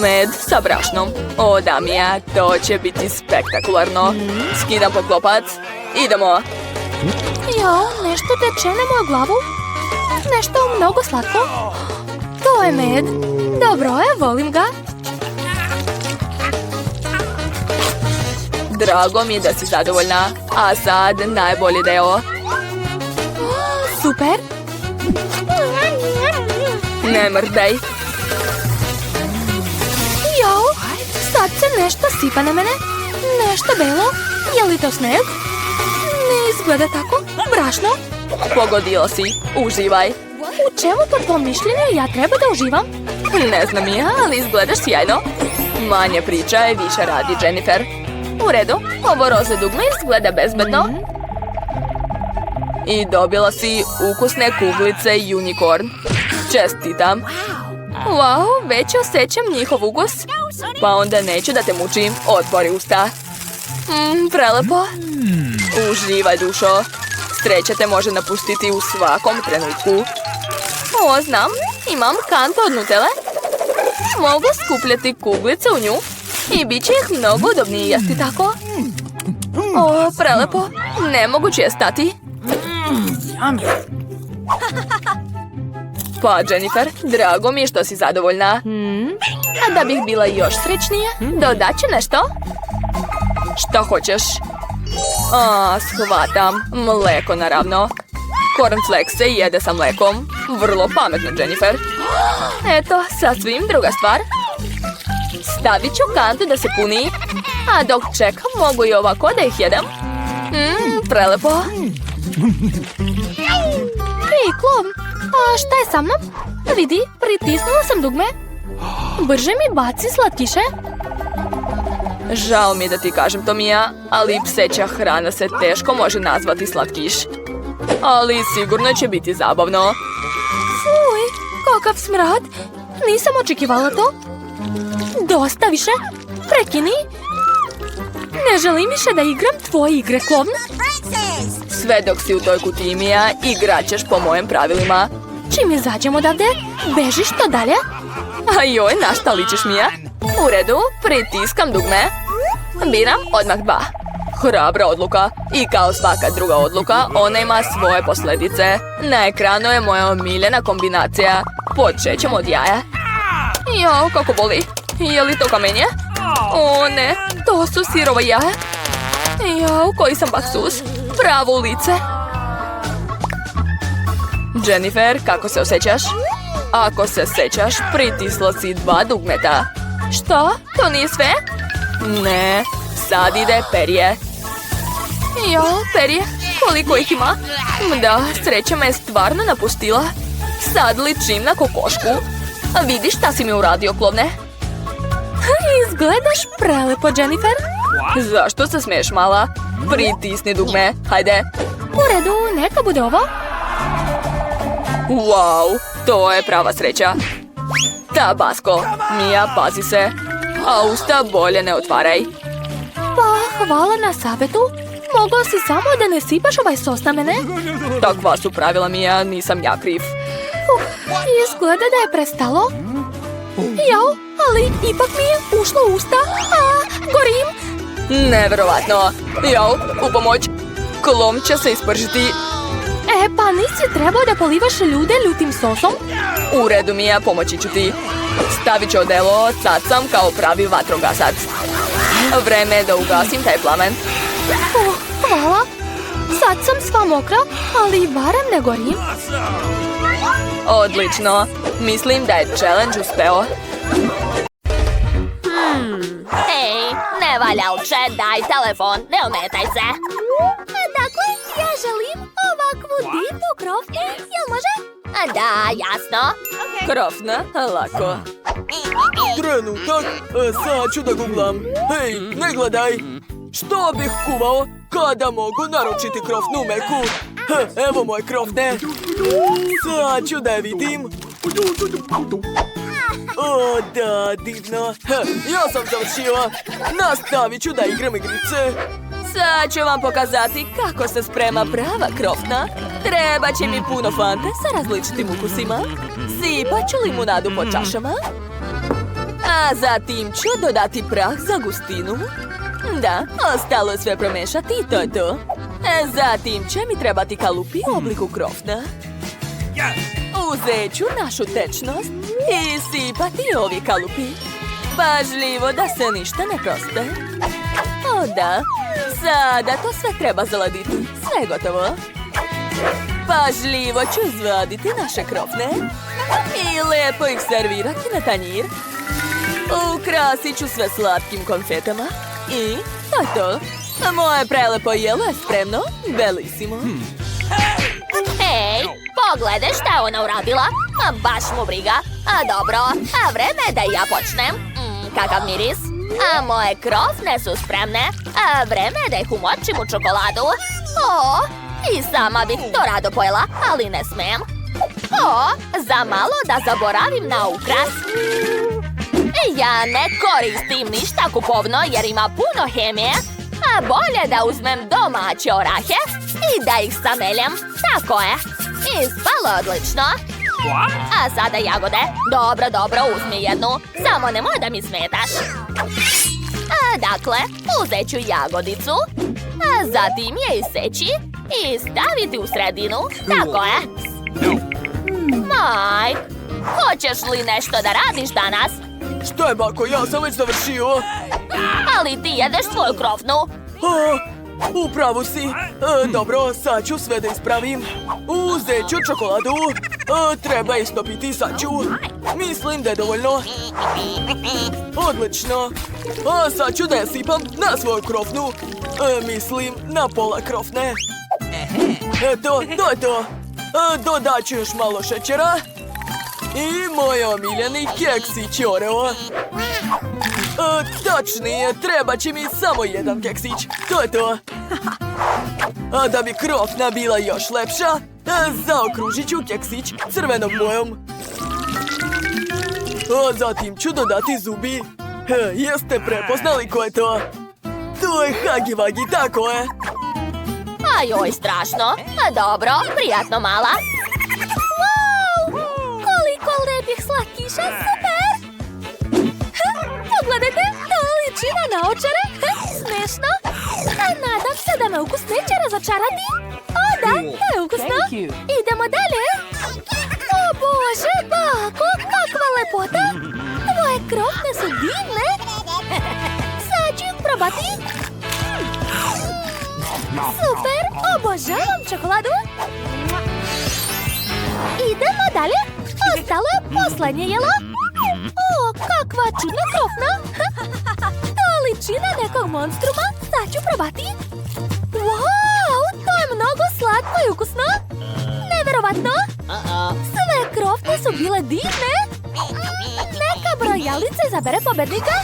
Med sa brašnom. O, da, Mija, to će biti spektakularno. Skidam poklopac. Idemo. Jo, nešto teče na moju glavu. Nešto mnogo slatko. To je med. Dobro je, volim ga. Drago mi je da si zadovoljna. A sad najbolji deo. Super. Ne mrdaj. Jo, sad se nešto sipa na mene. Nešto belo. Je li to sneg? Ne izgleda tako. Brašno. Pogodila si. Uživaj. U čemu po tvom mišljenju ja treba da uživam? Ne znam ja, ali izgledaš sjajno. Manje priča i više radi, Jennifer. U redu, ovo roze dugme izgleda bezbedno. I dobila si ukusne kuglice Unicorn. Čestitam. Wow, već osjećam njihov ukus. Pa onda neću da te mučim. Otvori usta. Prelepo. Uživaj, dušo. Sreća te može napustiti u svakom trenutku. O, znam. Imam kantu od Nutelle. Mogu skupljati kuglice u nju. I bit će ih mnogo udobnije jesti tako. O, prelepo. Ne mogu je stati. Pa, Jennifer, drago mi je što si zadovoljna. A da bih bila još srećnija, dodat ću nešto. Šta hoćeš? Shvatam. Mleko, naravno. Cornflakes se jede sa mlekom. Vrlo pametno, Jennifer. Eto, sasvim druga stvar. Stavit ću kantu da se puni. A dok čekam, mogu i ovako da ih jedem. Prelepo. Hej, Klov, a šta je sa mnom? Vidi, pritisnula sam dugme. Brže mi baci slatkiše. Žao mi je da ti kažem to, Mia, ali pseća hrana se teško može nazvati slatkiš. Ali sigurno će biti zabavno. Fuj, kakav smrad. Nisam očekivala to. Dosta više. Prekini. Ne želim više da igram tvoje igre, klovn. Sve dok si u toj kutiji, Mia, igrat ćeš po mojem pravilima. Čim izađem odavde, bežiš to dalje. A joj, na šta ličiš, Mia? U redu, pritiskam dugme. Biram odmah 2. Hrabra odluka. I kao svaka druga odluka, ona ima svoje posljedice. Na ekranu je moja omiljena kombinacija. Počet ćemo od jaja. Jao, kako boli. Je li to kamenje? O ne, to su sirova jaja. Jao, koji sam baksus. Pravo u lice. Jennifer, kako se osjećaš? Ako se sjećaš, pritisla si 2 dugmeta. Što? To nije sve? Ne, sad ide perje. Jo, perje, koliko ih ima? Da, sreća me je stvarno napustila. Sad ličim na kokošku. A vidiš šta si mi uradio, klovne? Izgledaš prelepo, Jennifer. Zašto se smiješ, mala? Pritisni dugme, hajde. U redu, neka bude ovo. Wow, to je prava sreća. Tabasco, Mia, pazi se. A usta bolje ne otvaraj. Pa, hvala na savjetu. Mogao si samo da ne sipaš ovaj sos na mene? Takva su pravila, Mia, nisam ja kriv. Izgleda da je prestalo. Jao, ali ipak mi je ušlo u usta. Gorim. Neverovatno. Jao, u pomoć. Klom će se ispržiti. Pa nisi trebao da polivaš ljude ljutim sosom? U redu, Mia, pomoći ću ti. Stavit ću odelo, sad sam kao pravi vatrogasac. Vreme je da ugasim taj plamen. Hvala. Sad sam sva mokra, ali barem ne gorim. Odlično. Mislim da je challenge uspeo. Hej, ne valja uče, daj telefon, ne ometaj se. Dakle, ja želim ovakvu divnu krofnu, jel može? Da, jasno. Krofna, lako. Trenutak, sad ću da googlam. Hej, ne gledaj. Što bih kuvao kada mogu naručiti krofnu meku? Evo moje krofne. Sad ću da je vidim. O, da, divno. Ja sam završila. Nastavit ću da igram igrice. Sad ću vam pokazati kako se sprema prava krofna. Treba će mi puno fante sa različitim ukusima. Sipat ću limunadu po čašama. A zatim ću dodati prah za gustinu. Da, ostalo je sve promešati i to je to. Zatim će mi trebati kalupi u obliku krofna. Uzet ću našu tečnost i sipati ovi kalupi. Pažljivo da se ništa ne proste. O da, sada to sve treba zaladiti. Sve gotovo. Pažljivo ću izvaditi naše krofne i lijepo ih servirati na tanjir. Ukrasit ću sve slatkim konfetama i to je to. Moje prelepo jelo je spremno. Bellissimo. Hej, pogledaj šta je ona uradila. Baš mu briga. Dobro, vreme je da i ja počnem. Kakav miris. Moje krofne su spremne. Vreme je da ih umočim u čokoladu. I sama bih to rado pojela, ali ne smijem. Za malo da zaboravim na ukras. Ja ne koristim ništa kupovno jer ima puno hemije. Bolje da uzmem domaće orahe i da ih sameljem. Tako je. Ispalo odlično. A sada jagode. Dobro, uzmi jednu. Samo nemoj da mi smetaš. Dakle, uzet ću jagodicu. Zatim je iseći i staviti u sredinu. Tako je. Mike, hoćeš li nešto da radiš danas? Šta je, bako, ja sam već završio. Ali ti jedeš svoju krofnu. Upravo si. Dobro, sad ću sve da ispravim. Uzet ću čokoladu. Treba istopiti, sad ću. Mislim da je dovoljno. Odlično. A sad ću da je sipam na svoju krofnu. Mislim, na pola krofne. Eto, to je to. Dodat ću još malo šećera. I moj omiljeni keksić Oreo. Tačnije, treba će mi samo jedan keksić. To je to. A da bi krofna bila još lepša, zaokružit ću keksić crvenom bojom. A zatim ću dodati zubi. Jeste prepoznali ko je to? To je Hagi Vagi, tako je. Ajoj, strašno. A dobro, prijatno mala. Wow! Koliko lepih slatkiša, super! Pogledajte, to liči na naočare. Smešno. A nadam se da me ukus neće razočarati. O da, to je ukusno. Idemo dalje. O Bože, bako, kakva lepota. Tvoje krofne su divne. Sad ću ih probati. Super, obožavam čokoladu. Idemo dalje. Ostalo je posljednje jelo. O, kakva čudna krofna. To liči na nekog monstruma. Sad ću probati. Wow, to je mnogo slatko i ukusno. Neverovatno. Sve krofne su bile divne. Neka brojalica izabere pobednika.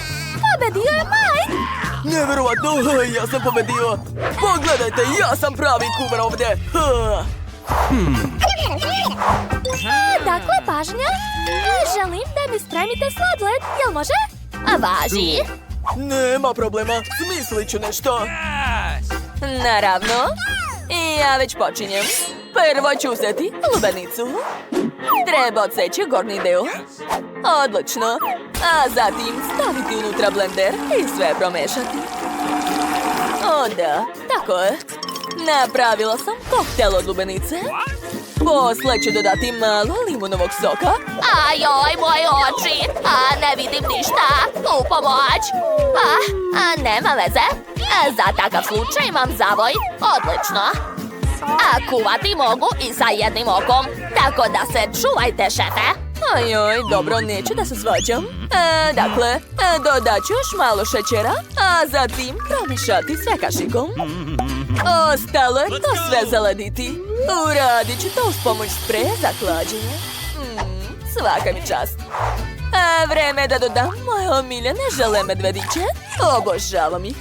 Pobedio je Mike. Neverovatno, ja sam pobedio. Pogledajte, ja sam pravi kuvar ovdje. Dakle, pažnja. Želim da mi spremite sladoled, jel može? A važi? Nema problema, smislit ću nešto. Naravno. I ja već počinjem. Prvo ću uzeti lubenicu. Treba odseći gornji deo. Odlično. A zatim staviti unutra blender i sve promešati. O da, tako je. Napravila sam koktel od lubenice. Posle ću dodati malo limunovog soka. Ajoj, moji oči. A ne vidim ništa. U pomoć. Nema veze. Za takav slučaj imam zavoj. Odlično. A kuvati mogu i sa jednim okom. Tako da se čuvajte, šefe. Ajoj, dobro, neću da se svađam. Dakle, dodat ću još malo šećera, a zatim promišati sve kašikom. Ostalo je to sve zalediti. Uradit ću to uz pomoć spreja za hlađenje. Svaka mi čast. Vreme je da dodam moje omiljene žele medvediće. Obožavam ih.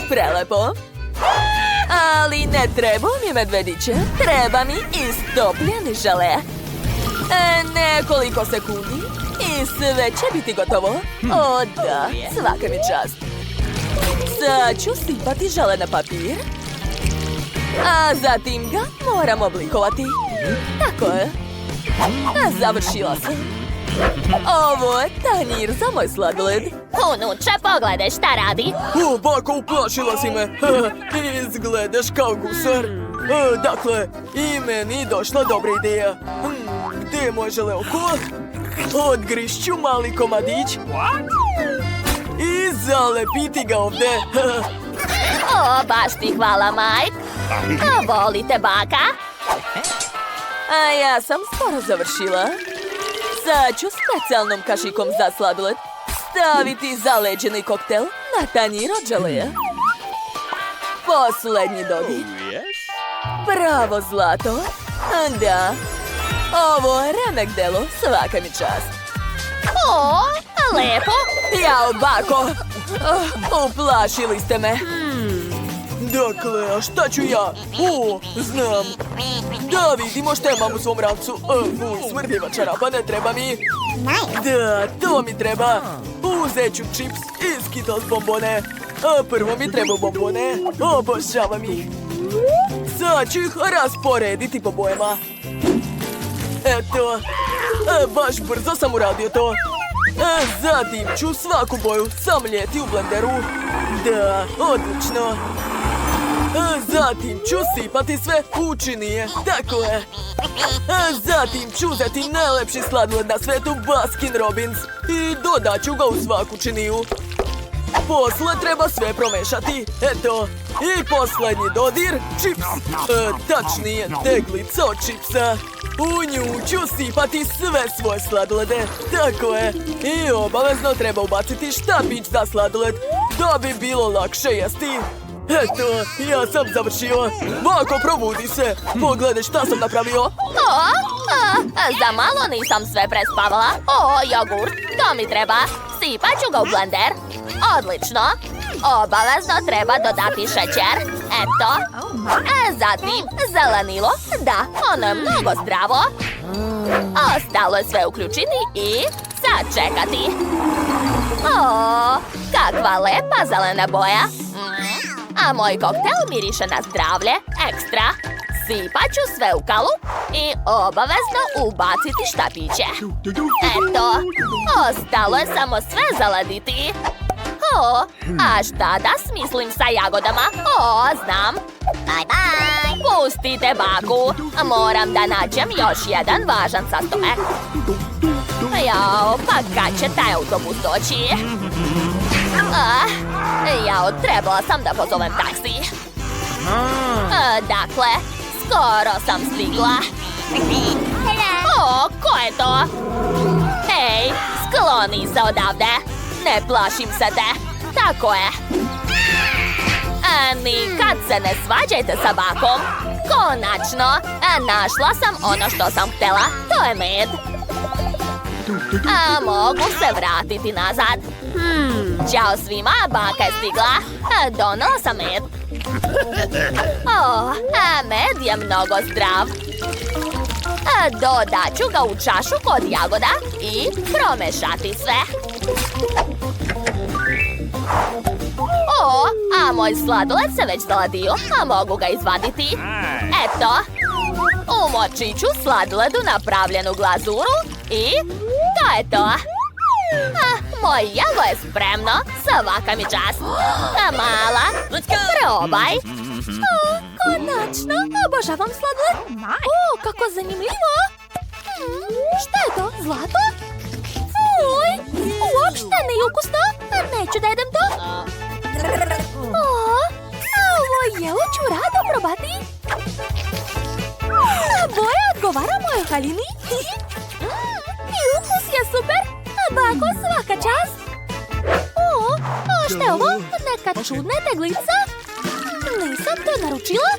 Prelepo. Ali ne treba mi medvediće. Treba mi istopljeni žele. Nekoliko sekundi i sve će biti gotovo. O da, svaka mi čast. Sad ću sipati žele na papir. A zatim ga moram oblikovati. Tako je. Završila sam. Ovo je tanjir za moj sladoled. Unuče, pogledaj šta radi. Bako, uplašila si me. Izgledaš kao gusar. Dakle, i meni došla dobra ideja. Gdje je moje žele oko? Odgrišću mali komadić. I zalepiti ga ovdje. O, baš ti hvala, Mike. A volite baka? A ja sam skoro završila. Sad ću specijalnom kašikom za sladoled staviti zaleđeni koktel na tanjir od želeja. Poslednji dodir. Pravo zlato. Da. Ovo je remek delo, svaka mi čast. O, lepo. Jao, bako. Uplašili ste me. Dakle, a šta ću ja? Znam. Da vidimo šta imam u svom rancu. Smrdljiva čarapa, ne treba mi. Da, to mi treba. Uzet ću čips i Skittles bombone. Prvo mi treba bombone. Obožavam ih. Sad ću ih rasporediti po bojama. Eto. Baš brzo sam uradio to. Zatim ću svaku boju samljeti u blenderu. Da, odlično. A zatim ću sipati sve u činije. Tako je. A zatim ću uzeti najlepši sladoled na svetu Baskin Robbins i dodat ću ga u svaku činiju. Posle treba sve promešati. Eto. I posljednji dodir, čips. Tačnije, teglica od čipsa. U nju ću sipati sve svoje sladolede. Tako je. I obavezno treba ubaciti štapić za sladoled, da bi bilo lakše jesti. Eto, ja sam završio. Bako, probudi se. Pogledaj šta sam napravio. Za malo nisam sve prespavala. O, jogurt, to mi treba. Sipat ću ga u blender. Odlično. Obavezno treba dodati šećer. Eto. A zatim zelenilo. Da, ono je mnogo zdravo. Ostalo je sve uključiti i sačekati. O, kakva lepa zelena boja. A moj koktel miriše na zdravlje. Ekstra. Sipat ću sve u kalup i obavezno ubaciti štapiće. Eto, ostalo je samo sve zaladiti. O, a šta da smislim sa jagodama? O, znam. Bye bye. Pustite baku. Moram da nađem još jedan važan sastojak. Jao, pa kad će taj autobus doći? Jao, trebala sam da pozovem taksi. Dakle, skoro sam stigla. O, ko je to? Hej, skloni se odavde. Ne plašim se te. Tako je. Nikad se ne svađajte sa bakom. Konačno, našla sam ono što sam htjela. To je med. Mogu se vratiti nazad. Ćao svima, baka je stigla. Donela sam med. Med je mnogo zdrav. Dodat ću ga u čašu kod jagoda i promešati sve. A moj sladoled se već zaladio, a mogu ga izvaditi. Eto. Umočit ću sladoled u napravljenu glazuru i to je to. Moj jelo je spremno, svaka mi čast. Mala, probaj. Konačno, obožavam sladoled. O, kako zanimljivo. Šta je to, zlato? Fuj, uopšte nije ukusno. Neću da jedem to. Ovo jelo ću rado probati. Boja odgovara mojoj haljini. I ukus je super. Bako, svaka čast. Šta je ovo? Neka čudna teglica? Nisam to naručila.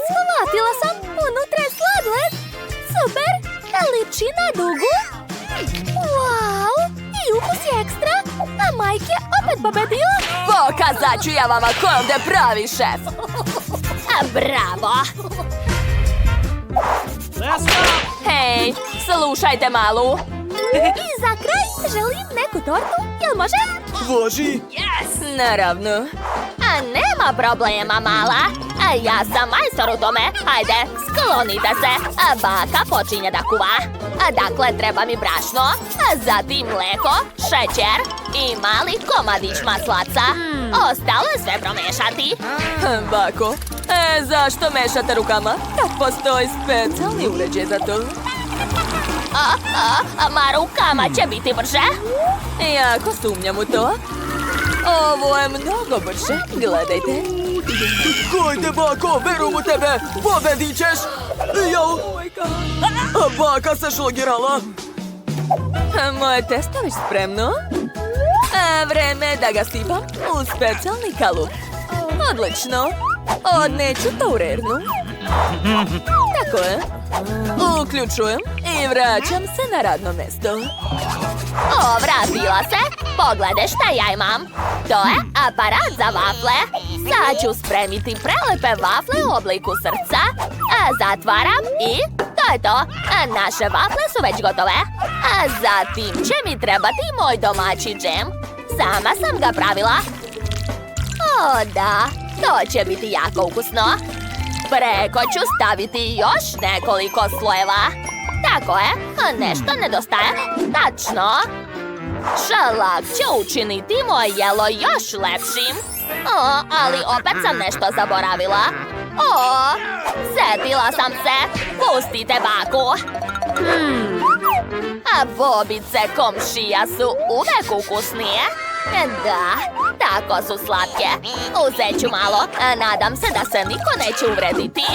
Shvatila sam. Unutra je sladoled. Super. Liči na dugu. Wow. I ukus je ekstra. A Mike je opet pobedio. Pokazat ću ja vama ko je ovdje pravi šef. Bravo. Hej, slušajte malu. I za kraj želim neku tortu. Jel može? Važi. Naravno. Nema problema, mala. Ja sam majstor u tome. Hajde, sklonite se. Baka počinje da kuva. Dakle, treba mi brašno, zatim mleko, šećer i mali komadić maslaca. Ostalo je sve promešati. Bako, zašto mešate rukama? Kad postoji specijalni uređaj za to. Ma rukama će biti brže. Jako sumnjam u to. Ovo je mnogo brže. Gledajte. Hajde, bako, verujem u tebe. Pobedit ćeš. Jau. A baka se šlogirala. Moje testo već spremno. Vreme je da ga sipam u specijalni kalup. Odlično. Odneću to u rernu. Tako je. Uključujem i vraćam se na radno mjesto. Vratila se. Pogledaj šta ja imam. To je aparat za vafle. Sad ću spremiti prelepe vafle u obliku srca. Zatvaram i to je to. Naše vafle su već gotove. Zatim će mi trebati moj domaći džem. Sama sam ga pravila. Da, to će biti jako ukusno. Preko ću staviti još nekoliko slojeva. Tako je, nešto nedostaje. Tačno. Šalak će učiniti moje jelo još lepšim. Ali opet sam nešto zaboravila. Setila sam se. Pustite baku. A bobice komšija su uvek ukusnije. Da, tako su slatke. Uzet ću malo. Nadam se da se niko neće uvrediti.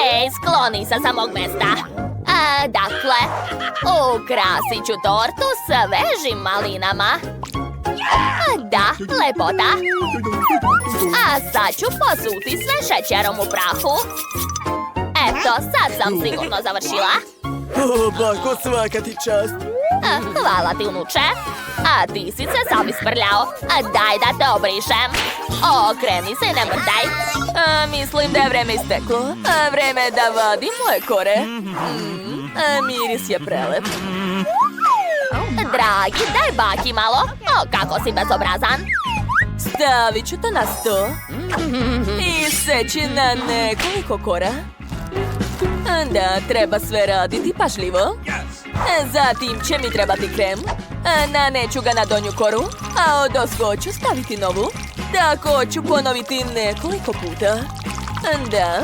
Ej, skloni se sa mog mesta. Dakle, ukrasit ću tortu svežim malinama. Da, lepota. A sad ću posuti sve šećerom u prahu. Eto, sad sam sigurno završila. Bako, svaka ti čast. Hvala ti, unuče. A ti si se sam isprljao. Daj da te obrišem. Okreni se i ne mrdaj. Mislim da je vreme isteklo. Vreme je da vadim moje kore. Miris je prelep. Dragi, daj baki malo. Kako si bezobrazan. Stavit ću to na sto. I seći na nekoliko kora. Da, treba sve raditi pažljivo. Zatim će mi trebati krem. Naneću ga na donju koru, a odozgo ću staviti novu. Tako ću ponoviti nekoliko puta. Da.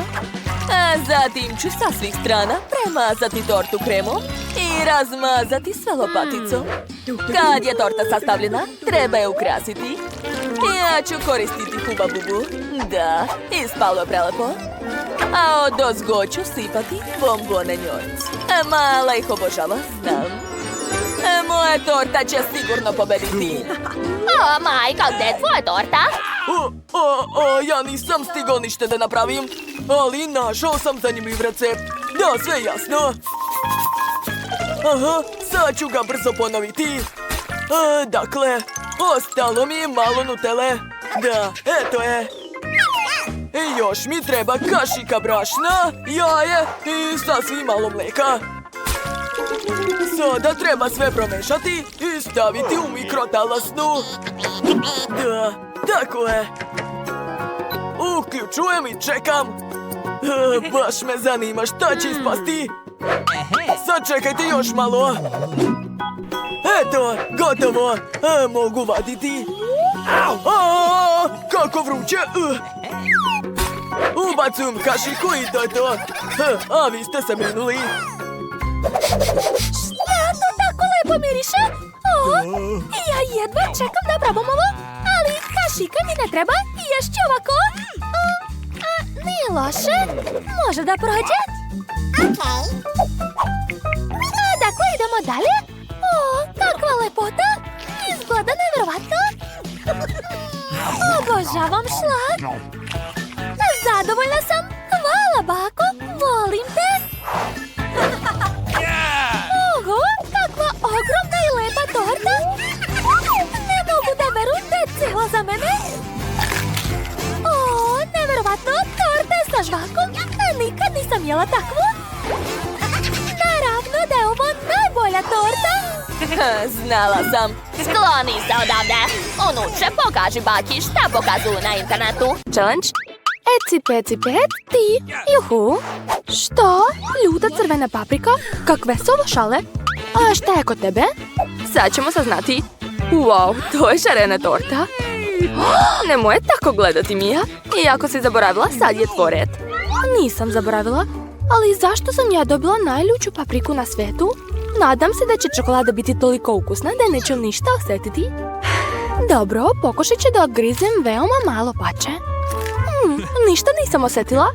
A zatim ću sa svih strana premazati tortu kremom i razmazati sve lopaticom. Kad je torta sastavljena, treba je ukrasiti. Ja ću koristiti Huba Bubu. Da, ispalo je prelepo. A odozgo ću sipati bombone njojc. Mala ih obožava, znam. Moja torta će sigurno pobediti. Majka, gde je tvoja torta? Ja nisam stigao ništa da napravim, ali našao sam zanimljiv recept. Da, sve jasno. Aha, sad ću ga brzo ponoviti. Dakle, ostalo mi je malo nutele. Da, eto je. I još mi treba kašika brašna, jaje i sasvim malo mlijeka. Sada treba sve promešati i staviti u mikrotalasnu. Da, tako je. Uključujem i čekam. Baš me zanima šta će ispasti. Sad čekajte još malo. Eto, gotovo. Mogu vaditi. Kako vruće. Ubacujem kašiku i to je to. A vi ste se brinuli. Šta to tako lepo miriše? Ja jedva čekam da probam ovo, ali kašika mi ne treba i ješću ovako. Nije loše, može da prođe. Dakle, idemo dalje. Kakva lepota, izgleda nevjerovatno. Obožavam šlag. Zadovoljna sam, hvala bako, volim te. Oho, kakva ogromna i lepa torta! Ne mogu da verujem da je cijela za mene! Neverovatno, torta je sa žvakom, a nikad nisam jela takvu! Naravno da je ovo najbolja torta! Znala sam. Skloni se odavde. Unuče, pokaži baki šta pokazuju na internetu. Challenge? Eci peci pet, ti, juhu. Što? Ljuta crvena paprika? Kakve su ovo šale? A šta je kod tebe? Sad ćemo saznati. Wow, to je šarena torta. Nemoj tako gledati, Mija. Iako si zaboravila, sad je tvoj red. Nisam zaboravila, ali zašto sam ja dobila najljuću papriku na svetu? Nadam se da će čokolada biti toliko ukusna da neću ništa osjetiti. Dobro, pokušat ću da odgrizem veoma malo pače. Ništa nisam osjetila.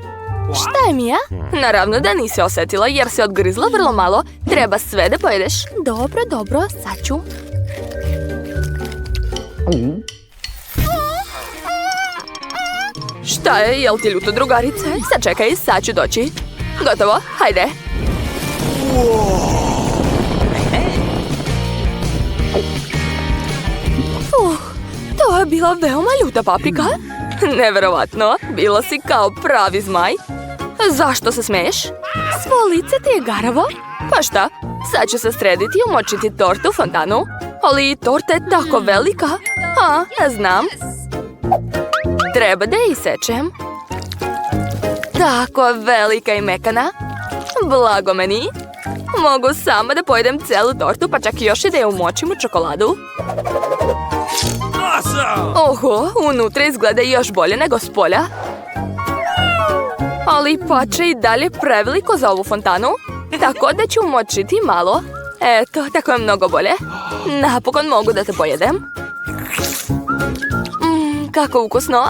Šta je, Mija? Naravno da nisi osjetila jer si odgrizla vrlo malo. Treba sve da pojedeš. Dobro, sad ću. Šta je, jel ti ljuto, drugarice? Sad čekaj, sad ću doći. Gotovo, hajde. To je bila veoma ljuta paprika. Neverovatno, bila si kao pravi zmaj. Zašto se smeješ? Svo lice ti je garavo. Pa šta, sad ću se srediti i umočiti tortu u fontanu. Ali torta je tako velika. Znam. Treba da je isečem. Tako velika i mekana. Blago meni. Mogu sama da pojedem celu tortu, pa čak još i da je umočim u čokoladu. Awesome! Oho, unutra izgleda još bolje nego s polja. Ali pače i dalje preveliko za ovu fontanu, tako da ću umočiti malo. Eto, tako je mnogo bolje. Napokon mogu da te pojedem. Kako ukusno.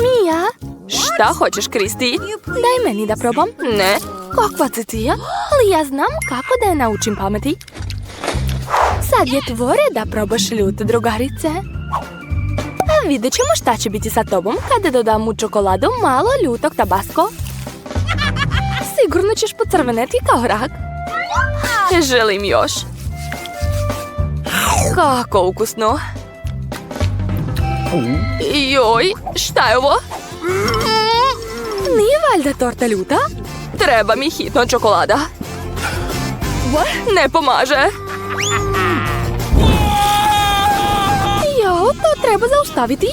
Mija, šta hoćeš, Kristi? Daj meni da probam. Ne, kakva cetija, ali ja znam kako da je naučim pameti. Sad je tvore da probaš ljute, drugarice. A vidjet ćemo šta će biti sa tobom kada dodam u čokoladu malo ljutog tabasko. Sigurno ćeš pocrveneti kao rak. Želim još. Kako ukusno. Joj, šta je ovo? Nije valjda torta ljuta? Treba mi hitno čokolada. Ne pomaže. To treba zaustaviti.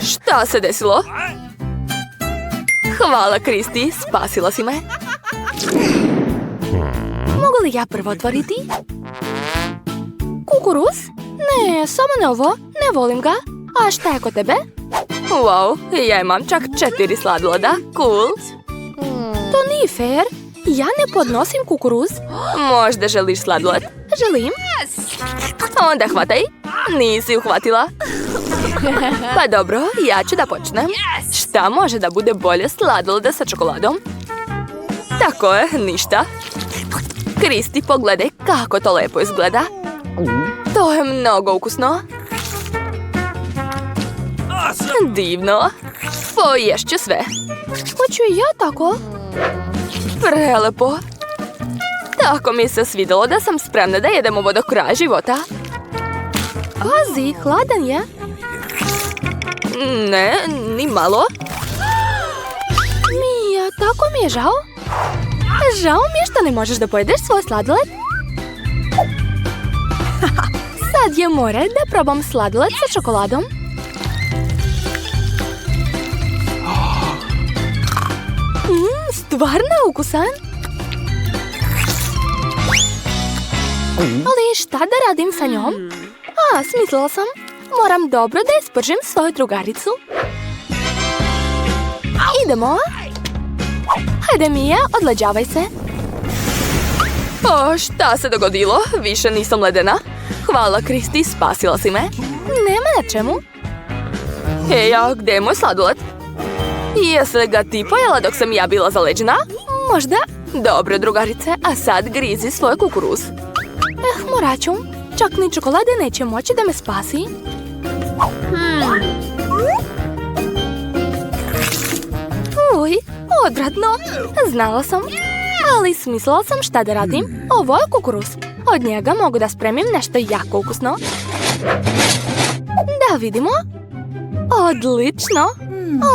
Šta se desilo? Hvala, Kristi, spasila si me. Mogu li ja prvo otvoriti? Kukuruz? Ne, samo ne ovo. Ne volim ga. A šta je kod tebe? Wow, ja imam čak 4 sladoleda. Cool. To nije fair. Ja ne podnosim kukuruz. Možda želiš sladoled? Želim. Onda hvataj. Nisi uhvatila. Pa dobro, ja ću da počnem. Šta može da bude bolje sladoleda sa čokoladom? Tako je, ništa. Kristi, pogledaj kako to lepo izgleda. To je mnogo ukusno. Divno. Poješću sve. Hoću i ja tako. Prelepo. Tako mi se svidjelo da sam spremna da jedem ovo do kraja života. Pazi, hladan je. Ne, ni malo. Mija, tako mi je žao. Žao mi je što ne možeš da pojedeš svoj sladoled. Sad je more da probam sladoled sa čokoladom. Stvarno ukusan. Ali šta da radim sa njom? Smislila sam. Moram dobro da ispržim svoju drugaricu. Idemo. Hajde, Mija, odleđavaj se. Šta se dogodilo? Više nisam ledena. Hvala, Kristi, spasila si me. Nema na čemu. A gdje je moj sladoled? Jesi li ga ti pojela dok sam ja bila zaleđena? Možda. Dobro, drugarice, a sad grizi svoj kukuruz. Morat ću. Čak ni čokolade neće moći da me spasi. Uj, odvratno. Znala sam. Ali smislila sam šta da radim. Ovo je kukuruz. Od njega mogu da spremim nešto jako ukusno. Da vidimo. Odlično.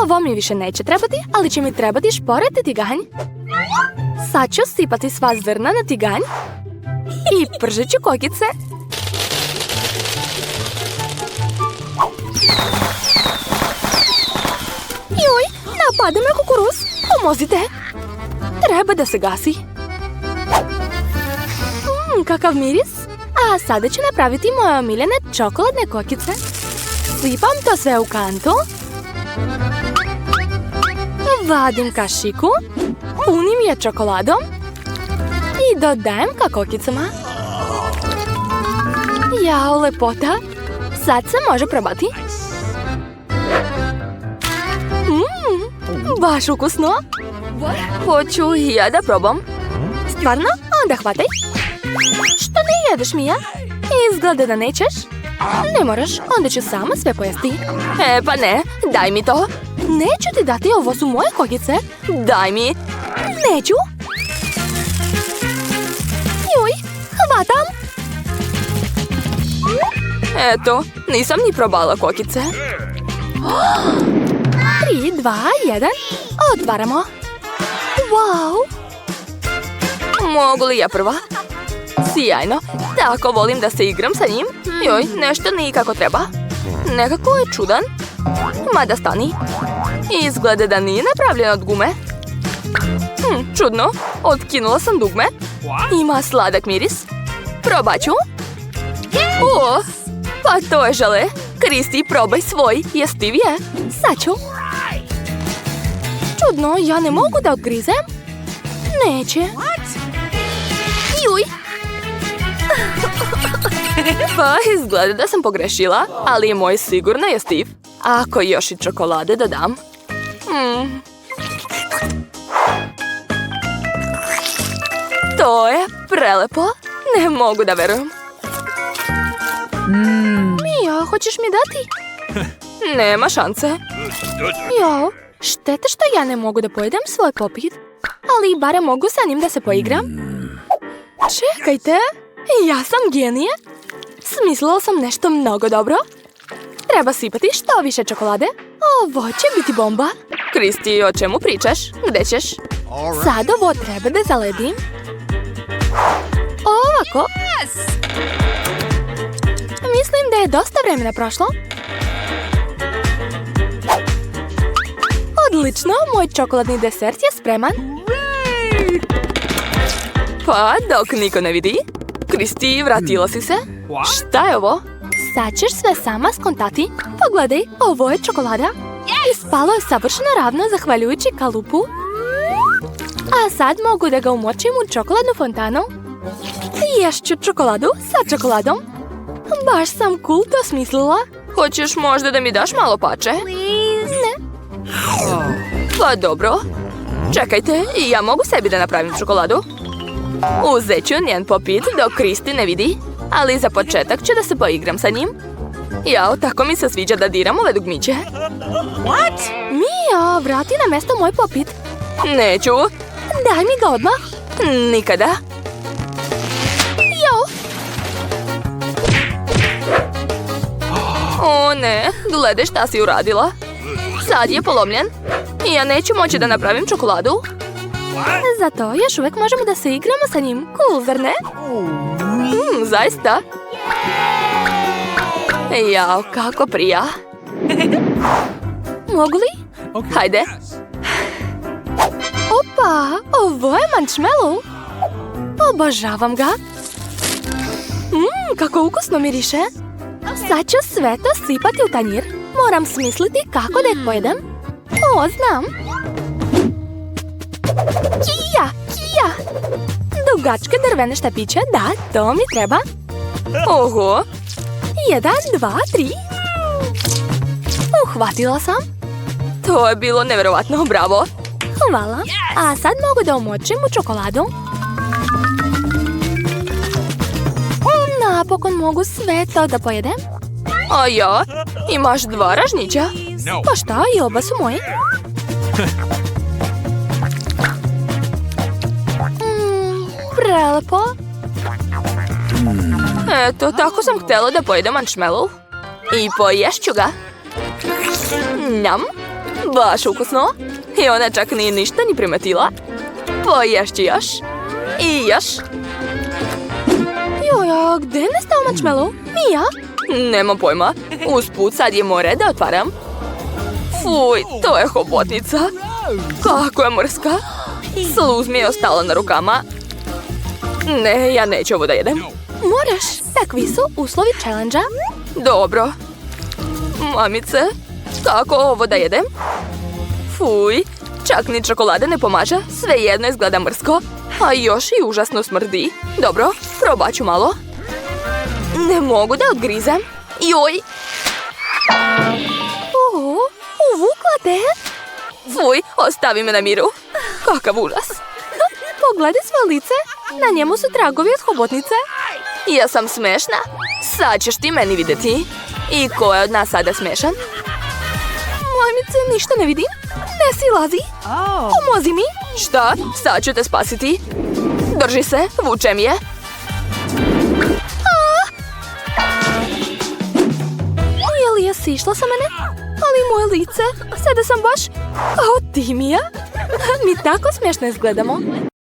Ovo mi više neće trebati, ali će mi trebati šporet i tiganj. Sad ću sipati sva zrna na tiganj. I pržit ću kokice. Joj, napada me kukuruz. Pomozite. Treba da se gasi. Kakav miris. A sada ću napraviti moje omiljene čokoladne kokice. Sipam to sve u kantu. Vadim kašiku. Punim je čokoladom. I dodajem ka kokicama. Jao, lepota. Sad se može probati. Baš ukusno. Hoću i ja da probam. Stvarno? Onda hvataj. Što ne jedeš, Mija? Izgleda da nećeš. Ne moraš, onda ću sama sve pojesti. Pa ne, daj mi to. Neću ti dati, ovo su moje kokice. Daj mi. Neću. Juj, hvatam. Eto, nisam ni probala kokice. 3, 2, 1. Otvaramo. Wow. Mogu li ja prva? Sjajno. Tako volim da se igram sa njim. Joj, nešto nije kako treba. Nekako je čudan. Mada stani. Izgleda da nije napravljen od gume. Čudno. Otkinula sam dugme. Ima sladak miris. Probat ću. O, pa to je žele. Kristi, probaj svoj. Jestiv je. Sad ću. Čudno, ja ne mogu da odgrizem. Neće. Juj. Pa, izgleda da sam pogrešila, ali je moj sigurno jestiv. Ako još i čokolade dodam. To je prelepo. Ne mogu da verujem. Mija, hoćeš mi dati? Nema šanse. Jo, šteta što ja ne mogu da pojedem svoj popit. Ali barem mogu sa njim da se poigram. Čekajte, ja sam genije. Smislila sam nešto mnogo dobro. Treba sipati što više čokolade. Ovo će biti bomba. Kristi, o čemu pričaš? Gde ćeš? Sad ovo treba da zaledim. Ovako. Mislim da je dosta vremena prošlo. Odlično, moj čokoladni desert je spreman. Pa, dok niko ne vidi. Kristi, vratila si se? Šta je ovo? Sad ćeš sve sama skontati. Pogledaj, ovo je čokolada. Ispalo je savršeno ravno zahvaljujući kalupu. A sad mogu da ga umočim u čokoladnu fontanu. Ješću čokoladu sa čokoladom. Baš sam cool to smislila. Hoćeš možda da mi daš malo pače? Ne. Pa dobro. Čekajte, i ja mogu sebi da napravim čokoladu. Uzet ću njen popit dok Kristi ne vidi. Ali za početak ću da se poigram sa njim. Jao, tako mi se sviđa da diram ove dugmiće. Mija, vrati na mesto moj popit. Neću. Daj mi ga odmah. Nikada. Jao. O ne, gledaj šta si uradila. Sad je polomljen. Ja neću moći da napravim čokoladu. Zato još uvijek možemo da se igramo sa njim. Cool, zar ne? Zaista? Jao, kako prija. Mogu li? Hajde. Opa, ovo je marshmallow. Obožavam ga. Kako ukusno miriše. Sad ću sve to sipati u tanjir. Moram smisliti kako da ih pojedem. O, znam. Kija. Dugačke drvene štapiće, da, to mi treba. Oho. 1, 2, 3. Uhvatila sam. To je bilo nevjerovatno, bravo. Hvala. A sad mogu da umočim u čokoladu. Napokon mogu sve to da pojedem. A ja? Imaš 2 ražnjića? Pa šta, i oba su moji. Prelepo. Eto, tako sam htjela da pojedem marshmallow. I poješću ga. Njam. Baš ukusno. I ona čak nije ništa ni primetila. Poješću još. I još. Joja, gdje je nestao marshmallow? Mija? Nemam pojma. Usput sad je more da otvaram. Fuj, to je hobotnica. Kako je mrska. Sluz mi je ostala na rukama. Ne, ja neću ovo da jedem. Moraš, takvi su uslovi challenge-a. Dobro. Mamice, kako ovo da jedem? Fuj, čak ni čokolada ne pomaže, svejedno izgleda mrsko. A još i užasno smrdi. Dobro, probat ću malo. Ne mogu da odgrizem. Joj. Uvukla te. Fuj, ostavi me na miru. Kakav užas. Pogledaj svoje lice. Na njemu su tragovi od hobotnice. Ja sam smešna. Sad ćeš ti meni vidjeti. I ko je od nas sada smešan? Majmice, ništa ne vidim. Ne silazi. Pomozi mi. Šta? Sad ću te spasiti. Drži se, vučem je. Je li je sišla sa mene? Ali moje lice, sada sam baš... O, ti Mija? Mi tako smiješno izgledamo.